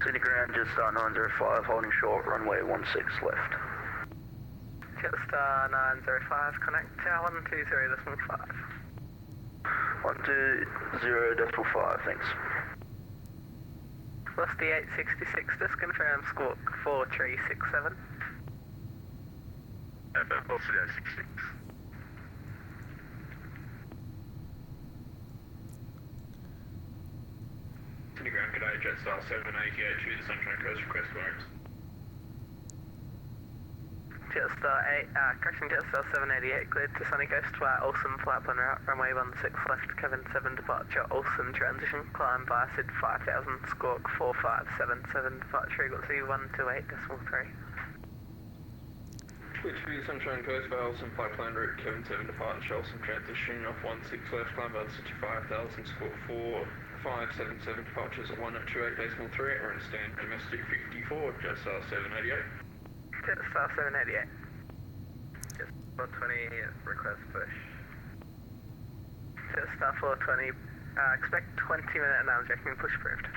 Sydney ground, just 905, holding short, runway 16 left. Just 905, connect 120.5. 120.5, thanks. Velocity 866, just confirm squawk 4367. Velocity 866. Sydney ground, g'day, Jetstar 788 to the Sunshine Coast, request warrants. Jetstar 788 cleared to Sunny Coast via Olsen flight plan route, runway 16 left, Kevin 7 departure, Olsen transition, climb via SID 5000, squawk 4577, departure frequency 128.3. Switch to Sunshine Coast via Olsen flight plan route, Kevin 7 departure, Olsen transition off 16 left, climb via SID 5000, squawk 4577, departures at 128.3, or stand domestic 54, Jetstar 788. Jetstar 788. Jetstar 420, request push. Jetstar 420, expect 20-minute announce checking, push approved.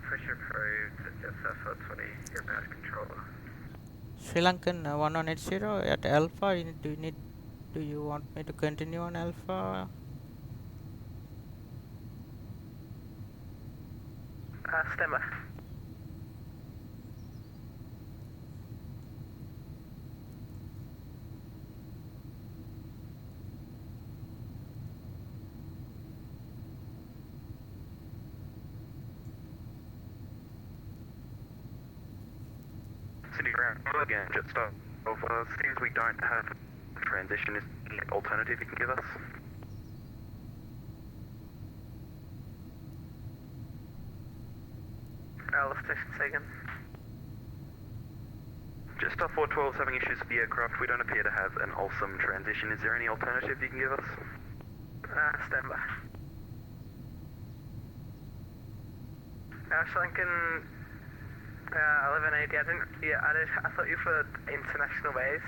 Push approved, Jetstar 420, your bad controller. Sri Lankan 1180 at Alpha. Do you want me to continue on Alpha? Stand by. City ground again, Jetstar. Seems we don't have transition. Is there any alternative you can give us? Station Sagan. Jetstar 412 is having issues with the aircraft. We don't appear to have an Olsen transition. Is there any alternative you can give us? Stand by. Sri Lankan 1180. I thought you for international base.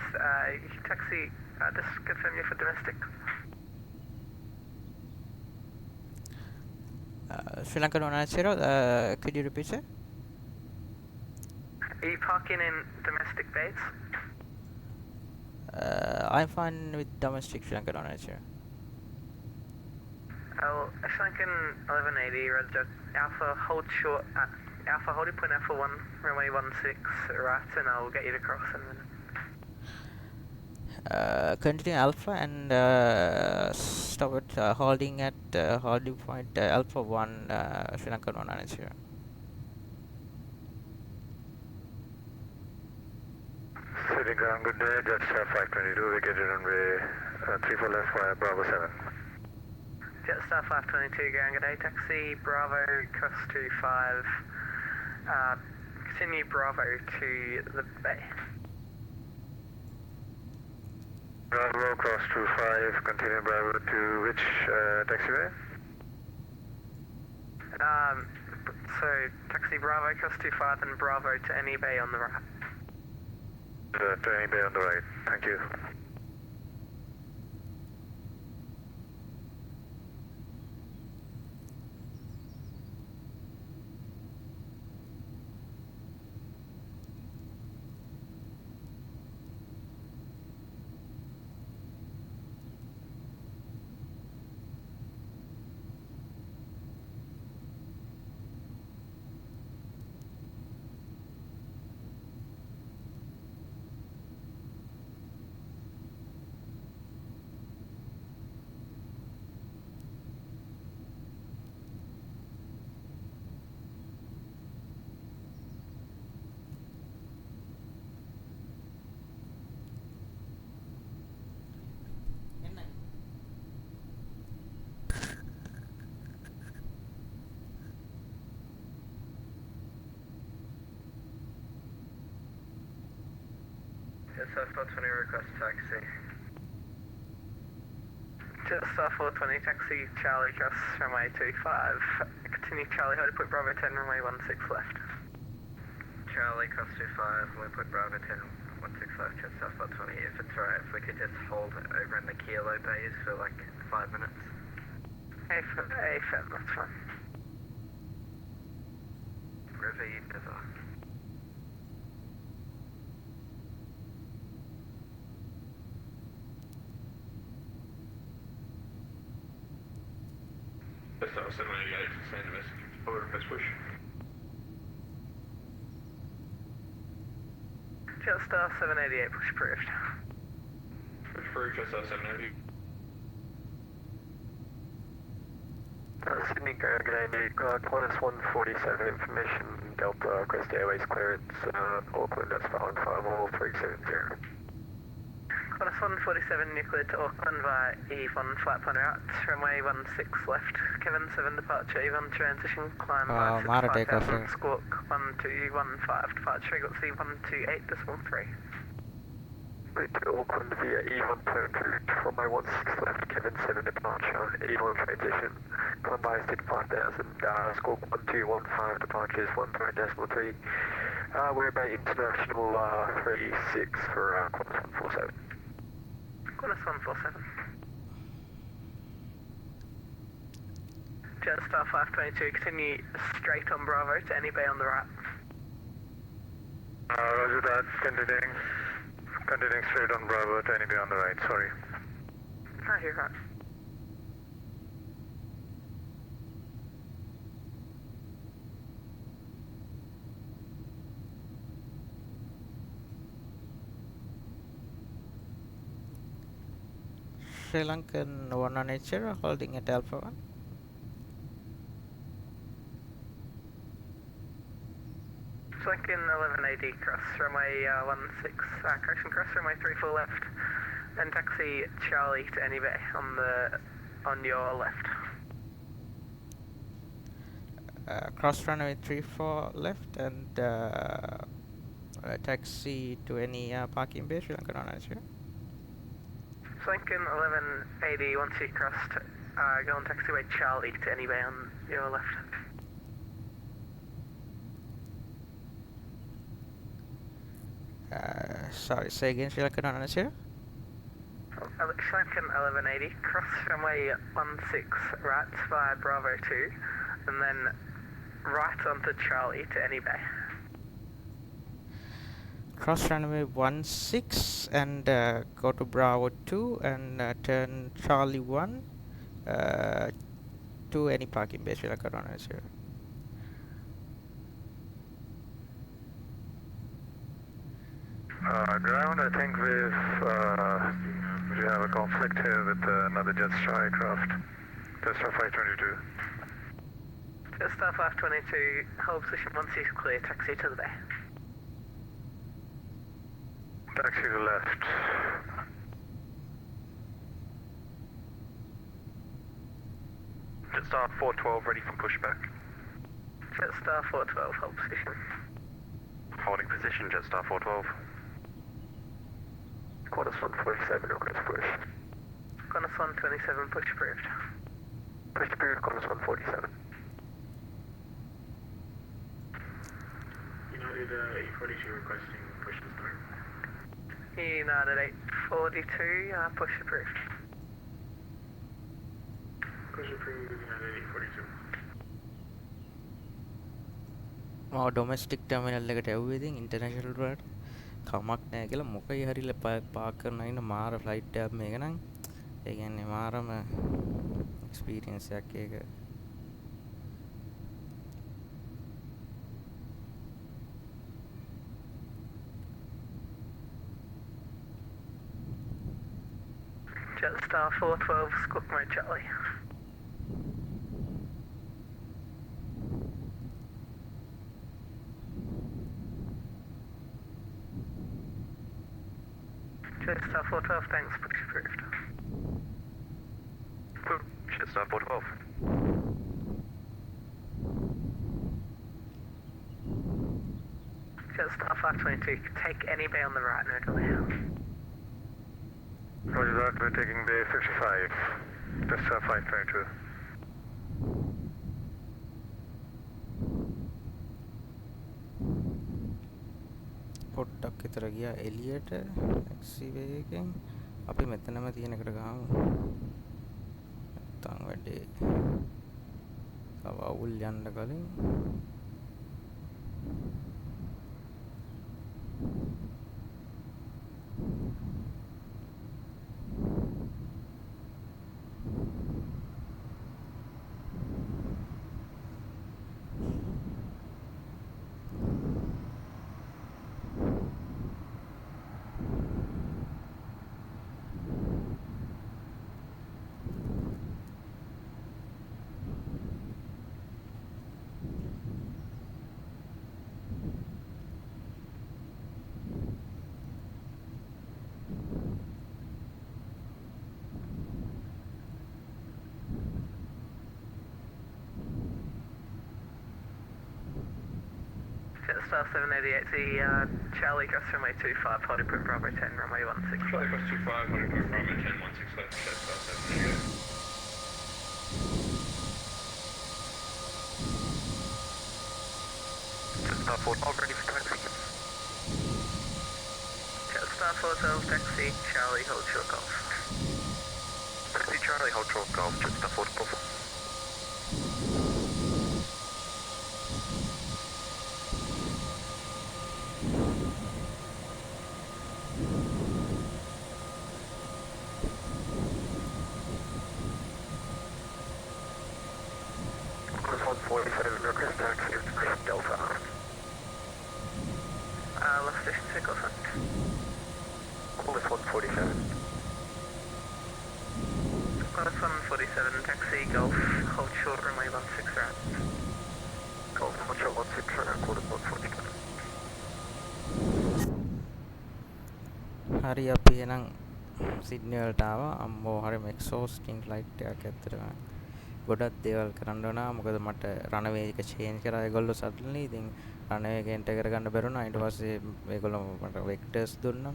You can taxi. Just confirm you for domestic. Sri Lankan 190. Could you repeat it? Are you parking in domestic base? I'm fine with domestic Sri Lankan 190. Sri Lankan 1180. Roger. Alpha hold short at Alpha holding point Alpha 1, runway 16 right, and I'll get you to cross in a minute. Continue Alpha and stop at holding point Alpha 1 Sri Lankan 190. City ground, good day, Jetstar 522, vacated runway 34 left via Bravo 7. Jetstar 522, ground, good day, taxi Bravo, cross 25, continue Bravo to the bay. Bravo, cross 25, continue Bravo to which taxiway? So, taxi Bravo, cross 25, and Bravo to any bay on the right. To any bay on the right, thank you. Jetstar 420, request taxi. Jetstar 420, taxi Charlie, cross runway 25, continue Charlie, hold point Bravo 10, runway 16 left. Charlie, cross 25, we put Bravo 10, 16 left, Jetstar 420. If it's alright, if we could just hold over in the Kilo bays for like 5 minutes. AFM, that's fine. River, river. Jetstar 788, stand domestic. Over, request push. Jetstar 788, push approved. Push approved, Jetstar 788. Sydney Qantas 147 information, Delta Crest Airways clearance, Auckland, that's Falcon 50370. Qantas 147, you cleared to Auckland via Eve1 flight plan route, runway 16 left, Kevin 7 departure, Eve1 transition, climb by Mara take off 5000, squawk 1215, departure, eagle C 128.3. To Auckland via E1 turn route, runway 16 left, Kevin 7 departure, E1 transition, climb by 5000, squawk 1215, departures 13.3. We're about international 36 for Qantas 147. Qantas 147. Jetstar 522, continue straight on Bravo to any bay on the right. Roger that, continuing straight on Bravo to any bay on the right, sorry. No, you're right. Sri Lankan 180 holding at Alpha 1. Sri Lankan 1180, cross runway 16, correction, cross runway 34 left, and taxi Charlie to any bay on your left. Cross runway 34 left and taxi to any parking bay, Sri Lankan 180. Sri Lankan 1180, once you crossed, go on taxiway Charlie to any bay on your left. Sorry, say again, Sri Lankan 180. Sri Lankan 1180, cross runway 16 right via Bravo 2, and then right onto Charlie to any bay. Cross runway 16 and go to Bravo 2 and turn Charlie 1 to any parking bay, Sri Lanka 180. Ground, I think we have a conflict here with another Jetstar aircraft, Jetstar 522. Jetstar 522, hold position once you clear, taxi to the bay. Taxi to left. Jetstar 412 ready for pushback. Jetstar 412, hold position. Holding position, Jetstar 412. Qantas 147, request push. Qantas 127, push approved. Push approved, Qantas 147. United 842 requesting push and start. United 842, push approved. Push approved, United 842. මම domestic terminal එකට ඇව්වේ ඉතින් international වලට කමක් නැහැ කියලා මොකයි හරියලා Park කරන ඉන්න මාර ෆ්ලයිට් එකක් මේක නම් ඒ කියන්නේ මාරම එක්ස්පීරියන්ස් එකක් ඒක Jetstar 412, squawk mode Charlie. Jetstar 412, thanks, push approved. Jetstar 412. Jetstar 522, take any bay on the right, no delay. Roger that, we're taking bay 55. Jetstar 522. පොට්ටක් විතර ගියා එළියට ටැක්සි වේ එකෙන් අපි මෙතනම තියෙන එකට ගහමු නැත්තම් වැඩේ තව අවුල් යන්න කලින් Jetstar 788, Charlie cross runway 25, holding point Bravo 10, runway 16. Charlie cross 25, holding point Bravo 10, 16 left, Jetstar 788. Jetstar 412 ready for taxi. Jetstar 412 taxi, Charlie hold short golf. Taxi Charlie, hold short golf, Jetstar 412. Course 147, request taxi, it's Chris Delta. Left station signal front. Course 147. Course 147, taxi golf, hold short runway 16 right. Golf, hold short 16 right, course 147. හරි අපි එහෙනම් Sydney වලට ආවා. අම්මෝ හරිම exhausting flight එකක් ඇත්තටම. ගොඩක් දේවල් කරන්න ඕන. මොකද මට රනවේ එක චේන්ජ් කරා ඒගොල්ලෝ සඩන්ලි. ඉතින් රනවේ එක එන්ටර් කරගන්න බැරුණා. ඊට පස්සේ ඒගොල්ලෝ මට වෙක්ටර්ස් දුන්නා.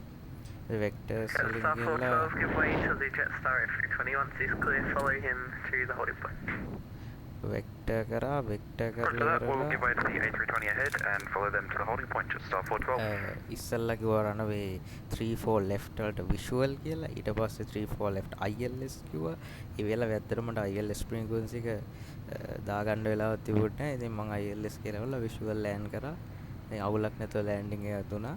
ඒ වෙක්ටර්ස් වලින් Jetstar ගිහලා 412, give way to the Jetstar A320 once he's clear, follow him to the holding point. Vector කරා. වෙක්ටර් After කරලා that, we'll give ඉවරලා way to the A320 ahead and follow them to the holding point, Jetstar 412. ඉස්සල්ලා කිව්වා රනවේ 34 left වලට visual කියලා. ඊට පස්සේ 34 left ILS කිව්වා. ඒ වෙලාව ඇත්තටම මට ILS frequency එක දාගන්න වෙලාවක් තිබුණේ නැහැ. ඉතින් මම ILS කියලා වල visual land කරා. දැන් අවුලක් නැතුව landing එකක් දුනා.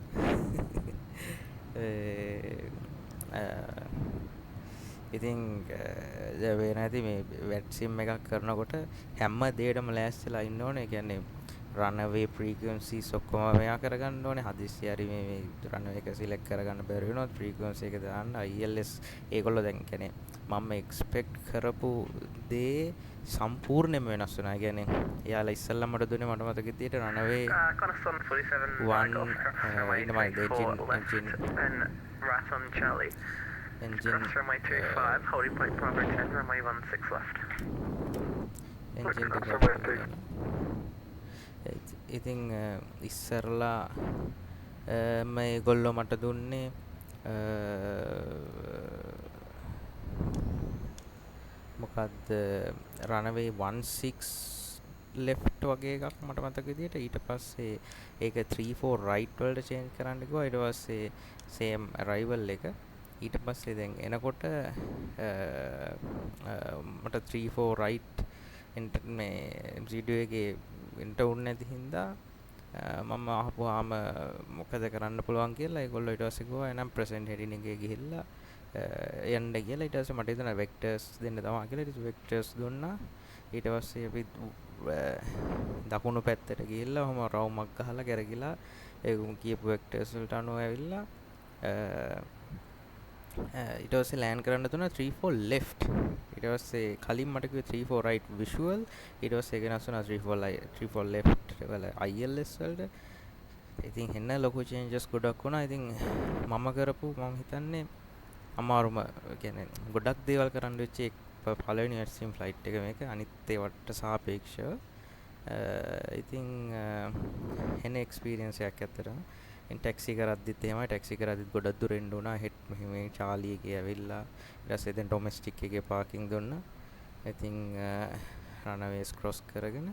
ඉතින් වෙන ඇති මේ වැට්සිම් එකක් කරනකොට හැම දෙයකටම ලෑස්තිලා ඉන්න ඕනේ. ඒ කියන්නේ runway frequencies ඔක්කොම මෙයා කරගන්න ඕනේ. හදිස්සි හරි මේ runway එක select කරගන්න බැරි වෙනොත් frequency එක දාන්න ILS ඒගොල්ලෝ දැන් කියන්නේ මම expect කරපු දේ සම්පූර්ණයෙන්ම වෙනස් වෙනවා. ඒ කියන්නේ එයාලා ඉස්සල්ලා මට දුන්නේ මට මතක විදියට runway Qantas 147, golf cross runway in my 34 left and right on Charlie. engine Cross runway 25, holding point Bravo 10, runway 16 left. engine ඉතින් ඉස්සරලා මේගොල්ලෝ මට දුන්නේ මොකක්ද runway 16 left වගේ එකක් මට මතක විදියට. ඊට පස්සේ ඒක 34 right වලට change කරන්න කිව්වා. ඊට පස්සේ same arrival එක. ඊට පස්සේ දැන් එනකොට මට 34 right මේ video එකේ එන්ටර් වුනේ නැති හින්දා මම අහපුවාම මොකද කරන්න පුළුවන් කියලා ඒගොල්ලෝ ඊට පස්සේ කිව්වා එනම් present heading එකේ ගිහිල්ලා යන්න කියලා. ඊට පස්සේ මට හිතුණා vectors දෙන්න තමයි කියලා. ඊට vectors දුන්නා. ඊට පස්සේ අපි දකුණු පැත්තට ගිහිල්ලා ඔහම රවුමක් ගහලා කරගිලා ඒ කියපු vectors වලට අනුව ඇවිල්ලා ඊට පස්සේ land කරන්න දුන්නා 34 left. ඊට පස්සේ කලින් මට කිව්වේ 34 right visual. ඊට පස්සේ ඒක වෙනස් වුණා 34 left වල ILS වලට. ඉතින් එන්න ලොකු changes ගොඩක් වුණා. ඉතින් මම හිතන්නේ අමාරුම කියන්නේ ගොඩක් දේවල් කරන්න වෙච්ච පළවෙනි වැට්සිම් ෆ්ලයිට් එක මේක අනිත් ඒවට සාපේක්ෂව. ඉතින් එන එක්ස්පීරියන්ස් එකක් ඇත්තටම. ටැක්සි කරද්දිත් එහෙමයි. ටැක්සි කරද්දිත් ගොඩක් දුර එන්න උනා. හෙට් මේ චාලි එකේ ඇවිල්ලා ඊට පස්සේ දැන් ඩොමෙස්ටික් එකේ පාකින් දුන්නා. ඉතින් රනවේස් ක්‍රොස් කරගෙන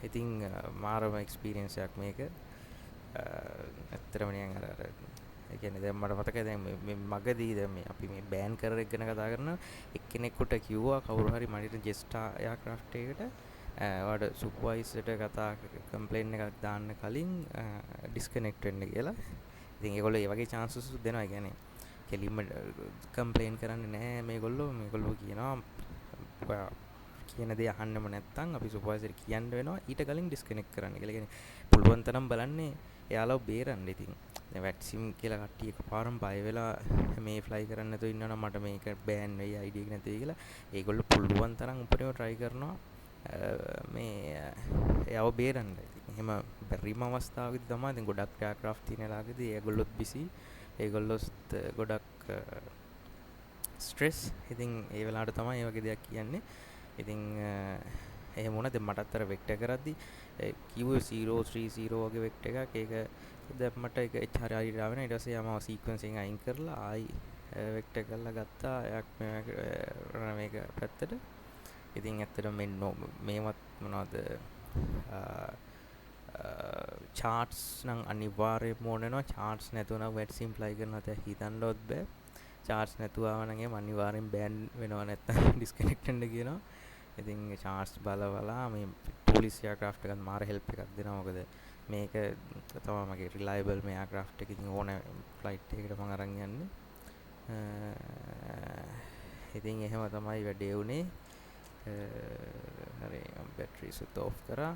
ඉතින් මාරම එක්ස්පීරියන්ස් එකක් මේක. ඇත්තටම නිකන් අර ඒ කියන්නේ දැන් මට මතකයි දැන් මේ මගදී දැන් මේ අපි මේ බෑන් කරර් එක ගැන කතා කරනවා. එක්කෙනෙකුට කිව්වා කවුරු හරි මනිට ජෙස්ටා එයාක්‍රාෆ්ට් එකකට ඔයාලට සුපර්වයිසර්ට කම්ප්ලේන් එකක් දාන්න කලින් ඩිස්කනෙක්ට් වෙන්න කියලා. ඉතින් ඒගොල්ලෝ ඒ වගේ chances දෙනවා. ඒ කියන්නේ කෙලින්ම කම්ප්ලේන් කරන්නේ නැහැ මේගොල්ලෝ කියනවා ඔයා කියන දේ අහන්නම නැත්නම් අපි සුපර්වයිසර් කියන්න වෙනවා ඊට කලින් ඩිස්කනෙක්ට් කරන්න කියලා. කියන්නේ පුළුවන් තරම් බලන්නේ එයාලව බේරන්න. ඉතින් දැන් වැට්සිම් කියලා කට්ටිය එකපාරම බය වෙලා මේ ෆ්ලයි කරන්න නැතුව ඉන්නවනම් මට මේක බෑන් වෙයි ID එක නැති වෙයි කියලා. ඒගොල්ලෝ පුළුවන් තරම් උපරිම try කරනවා මේ එයාව බේරන්න. ඉතින් එහෙම බැරිම අවස්ථාවකදී තමයි දැන් ගොඩක් එයාක්‍රාෆ්ට් තියෙන ලාගදී ඒගොල්ලොත් බිසි. ඒගොල්ලොත් ගොඩක් ස්ට්‍රෙස්. ඉතින් ඒ වෙලාවට තමයි මේ වගේ දෙයක් කියන්නේ. ඉතින් එහෙම වුණා. දැන් මටත් අර වෙක්ටර් කරද්දි කිව්වේ 030 වගේ වෙක්ටර් එකක්. ඒක දැන් මට ඒක හරියට ආවේ නැහැ. ඊට පස්සේ මම සීක්වෙන්ස් එකෙන් අයින් කරලා ආයි වෙක්ටර් කරලා ගත්තා. එයක් මේක පැත්තට. ඉතින් ඇත්තටම මේවත් මොනවද charts නම් අනිවාර්යයෙන්ම ඕන වෙනවා. charts නැතුව නම් Vatsim fly කරනවා තේ හිතන්නවත් බෑ. charts නැතුව ආව නම් එහෙම අනිවාර්යෙන් බෑන් වෙනවා නැත්තම් disconnect වෙන්න කියනවා. ඉතින් charts බලවලා මේ police aircraft එකත් මාර help එකක් දෙනවා. මොකද මේක තමයි මගේ reliable මේ aircraft එක. ඉතින් ඕන flight එකකට මම අරන් යන්නේ. ඉතින් එහෙම තමයි වැඩේ උනේ. හරි battery සුත් off කරා.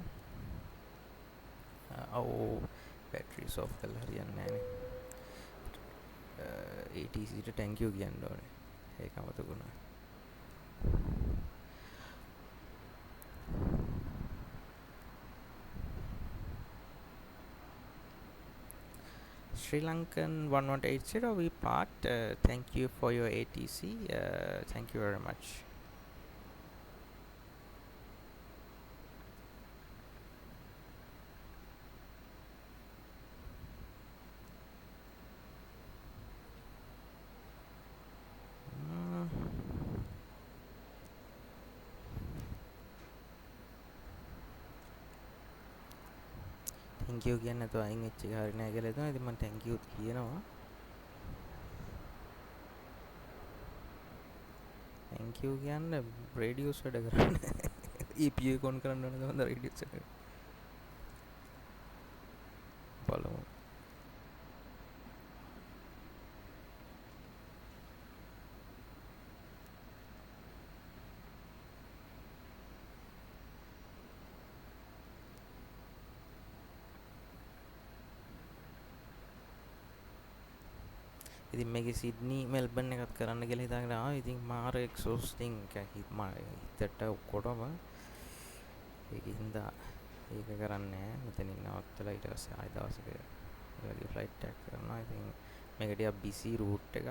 batteries off කරලා හරියන්නේ නැහැ නේ. ATC ට thank you කියන්න ඕනේ. ඒක අමතක වුණා. Sri Lankan 1180 we part. Thank you for your ATC. Thank you very much. thank you කියන්නේ නැතුව අයින් වෙච්ච එක හරිය නෑ කියලා හිතනවා. ඉතින් මම thank you කියනවා. thank you කියන්නේ රේඩියෝස් වැඩ කරන්න. EPA කොන් කරන්න ඕනද හොඳ රේඩියෝස් එක. බලමු. ඉතින් මේකේ සිඩ්නි මෙල්බන් එකත් කරන්න කියලා හිතාගෙන ආවා. ඉතින් මාර එක්සෝස්ටිං එකක් හිතට ඔක්කොටම ඒකින්ද ඒක කරන්නේ නැහැ. මෙතනින් නවත්තලා ඊට පස්සේ ආයෙ දවසක වගේ ෆ්ලයිට් එකක් කරනවා. ඉතින් මේක ටිකක් බිසි රූට් එකක්.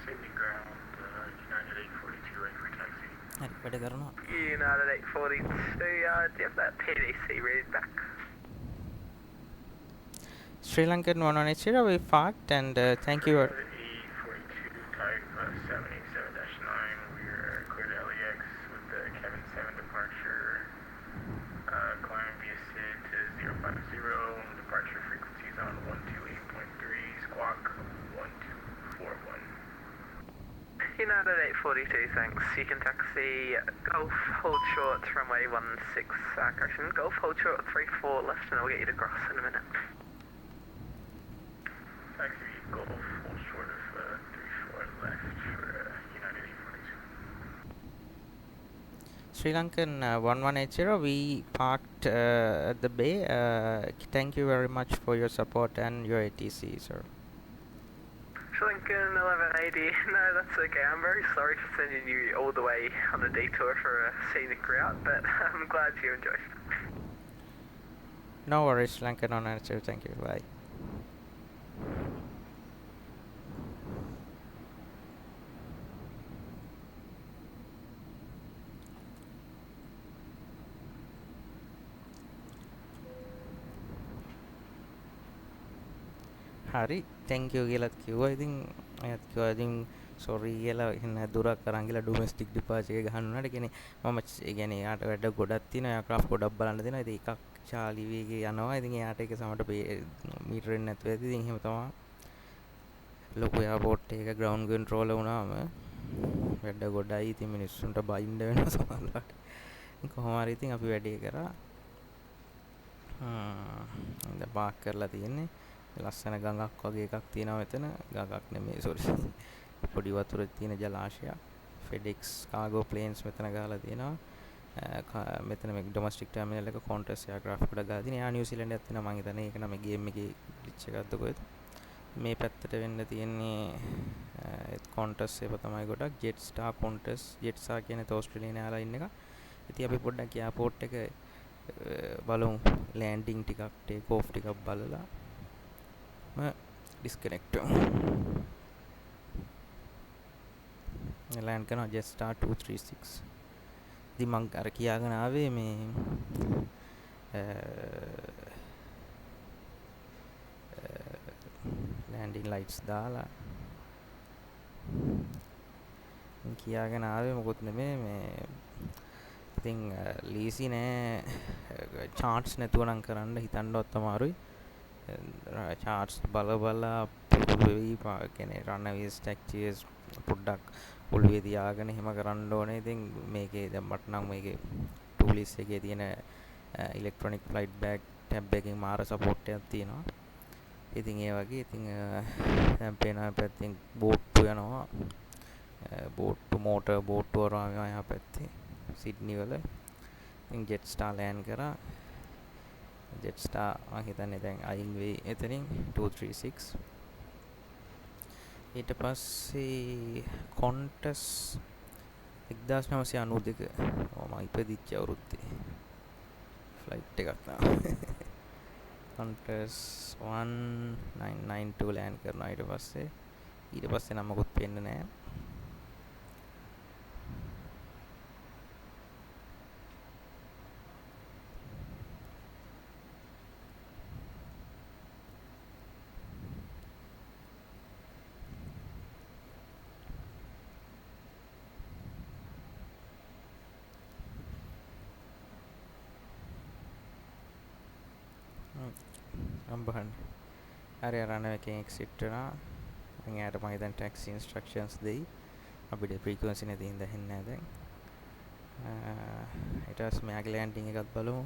Sydney ground, United 842 ready for taxi. හරි වැඩ කරනවා. United 842, do you have that PDC read back? Sri Lankan 1180 we parked and thank you. 842 type 787-9, we're clear to LAX with the Kevin 7 departure. Climb via SID to 050, departure frequencies on 128.3, squawk 1241. United 842, thanks. You can taxi Golf, hold short, runway 16, correction, Golf, hold short, 34 left, and I'll get you to cross in a minute. Taxi Golf, hold short of 34 left for United 842. Sri Lankan 1180 we parked at the bay. Thank you very much for your support and your ATC, sir. Sri Lankan 1180, no, that's okay. I'm very sorry for sending you all the way on a detour for a scenic route, but I'm glad you enjoyed. No worries, Sri Lankan 1180. Thank you. Bye. හරි thank you කියලාත් කිව්වා. ඉතින් එයාත් කිව්වා ඉතින් sorry කියලා එන්න දුරක් අරන් ගිහලා domestic departure එක ගහන්න උනාට කියන්නේ මම ඒ කියන්නේ යාට වැඩ ගොඩක් තියෙනවා. aircraft ගොඩක් බලන්න දෙනවා. ඉතින් එකක් චාලි වේගේ යනවා. ඉතින් එයාට ඒක සමහරට මීටරෙන් නැතුව ඇති. ඉතින් එහෙම තමයි ලොකු එයාපෝට් එක ground control වුණාම වැඩ ගොඩයි. ඉතින් මිනිස්සුන්ට බයින්ඩ වෙනවා සමහරවිට. කොහොම හරි ඉතින් අපි වැඩේ කරා. දැන් පාක් කරලා තියෙන්නේ. ලස්සන ගඟක් වගේ එකක් තියෙනවා මෙතන. ගඟක් නෙමෙයි sorry. පොඩි වතුරේ තියෙන ජලාශයක්. FedEx cargo planes මෙතන ගහලා තියෙනවා. මෙතන මේ domestic terminal එක Qantas aircraft වල ගහලා තියෙනවා. යා නිව්සීලන්තයේ තියෙනවා මම හිතන්නේ ඒක නම් මේ ගේම් එකේ glitch එකක්ද කොහෙද. මේ පැත්තට වෙන්න තියෙන්නේ කොන්ටස් එක තමයි ගොඩක් jet star Qantas jet star කියන්නේ ඕස්ට්‍රේලියානු එයාර්ලයින් එක. ඉතින් අපි පොඩ්ඩක් එයාපෝට් එක බලමු ලෑන්ඩින් ටිකක් ටේක් ඕෆ් ටිකක් බලලා ඩිස්කනෙක්ට් ලෑන්ඩ් කරනවා ජෙට් ස්ටාර් 236. ඉතින් මං අර කියාගෙන ආවේ මේ ලෑන්ඩින් ලයිට්ස් දාලා කියාගෙන ආවේ මොකුත් නෙමෙයි මේ ඉතින් ලීසි නෑ චාර්ට්ස් නැතුව නම් කරන්න හිතන්නවත් අමාරුයි. චාර්ට්ස් බලා පොළොවේ කියන්නේ රන්වේස් ටැක්සිස් පොඩ්ඩක් ඔළුවේ තියාගෙන එහෙම කරන්න ඕනේ. ඉතින් මේකේ දැන් මට නම් මේකේ ටූලිස් එකේ තියෙන ඉලෙක්ට්‍රොනික ෆ්ලයිට් බෑග් ටැබ් එකකින් මාර සපෝට් එකක් තියෙනවා. ඉතින් ඒ වගේ ඉතින් දැන් පේනවා පැත්තෙන් බෝට්ටු යනවා. බෝට්ටු මෝටර් බෝට්ටු වරම යනවා පැත්තේ සිඩ්නි වල. ඉතින් ජෙට් ස්ටාර් ලෑන්ඩ් කරා. ජෙට් ස්ටාර් මම හිතන්නේ දැන් අයින් වෙයි එතනින් 236. ඊට පස්සේ කොන්ටස් 1992 මම ඉපදිච්ච අවුරුද්දේ ෆ්ලයිට් එකක් නා කොන්ටස් 1992 ලෑන්ඩ් කරනවා. ඊට පස්සේ නම් මොකුත් පේන්නේ නැහැ. අම්බහන් හරි රන එකෙන් එක්සිට් වෙනවා. මම යාට මම දැන් ටැක්සි ඉන්ස්ට්‍රක්ෂන්ස් දෙයි. අපිට ෆ්‍රීකවන්සි නැති හින්දා හෙන්නේ නැහැ දැන්. ඊට පස්සේ මෙයාගේ ලෑන්ඩින් එකත් බලමු.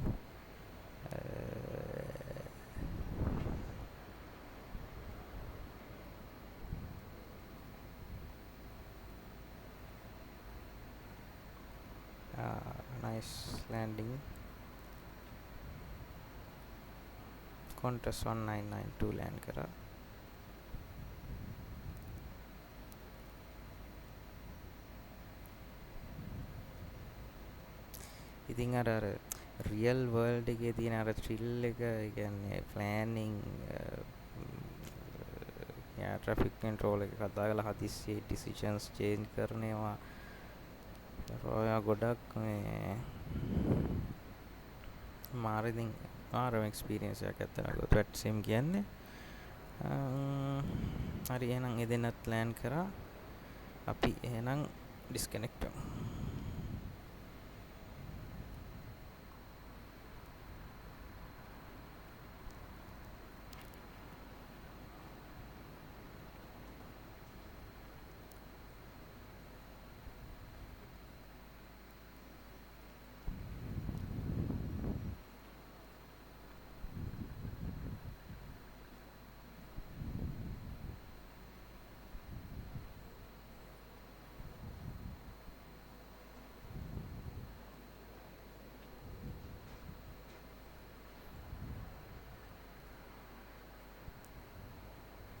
nice landing. Qantas 1992 land करा. ඉතින් අර රියල් වර්ල්ඩ් එකේ තියෙන අර thrill එක කියන්නේ ප්ලෑනින් ට්‍රැෆික් කන්ට්‍රෝල් එක කතා කරලා හදිස්සියේ ඩිසිෂන්ස් චේන්ජ් කරනවා. ඔයා ගොඩක් මේ මාරින් ආරම එක්ස්පීරියන්ස් එකක් ඇත්තට වැට්සිම් කියන්නේ. හරි එහෙනම් එදෙනත් ප්ලෑන් කරා. අපි එහෙනම් ඩිස්කනෙක්ට් වෙමු.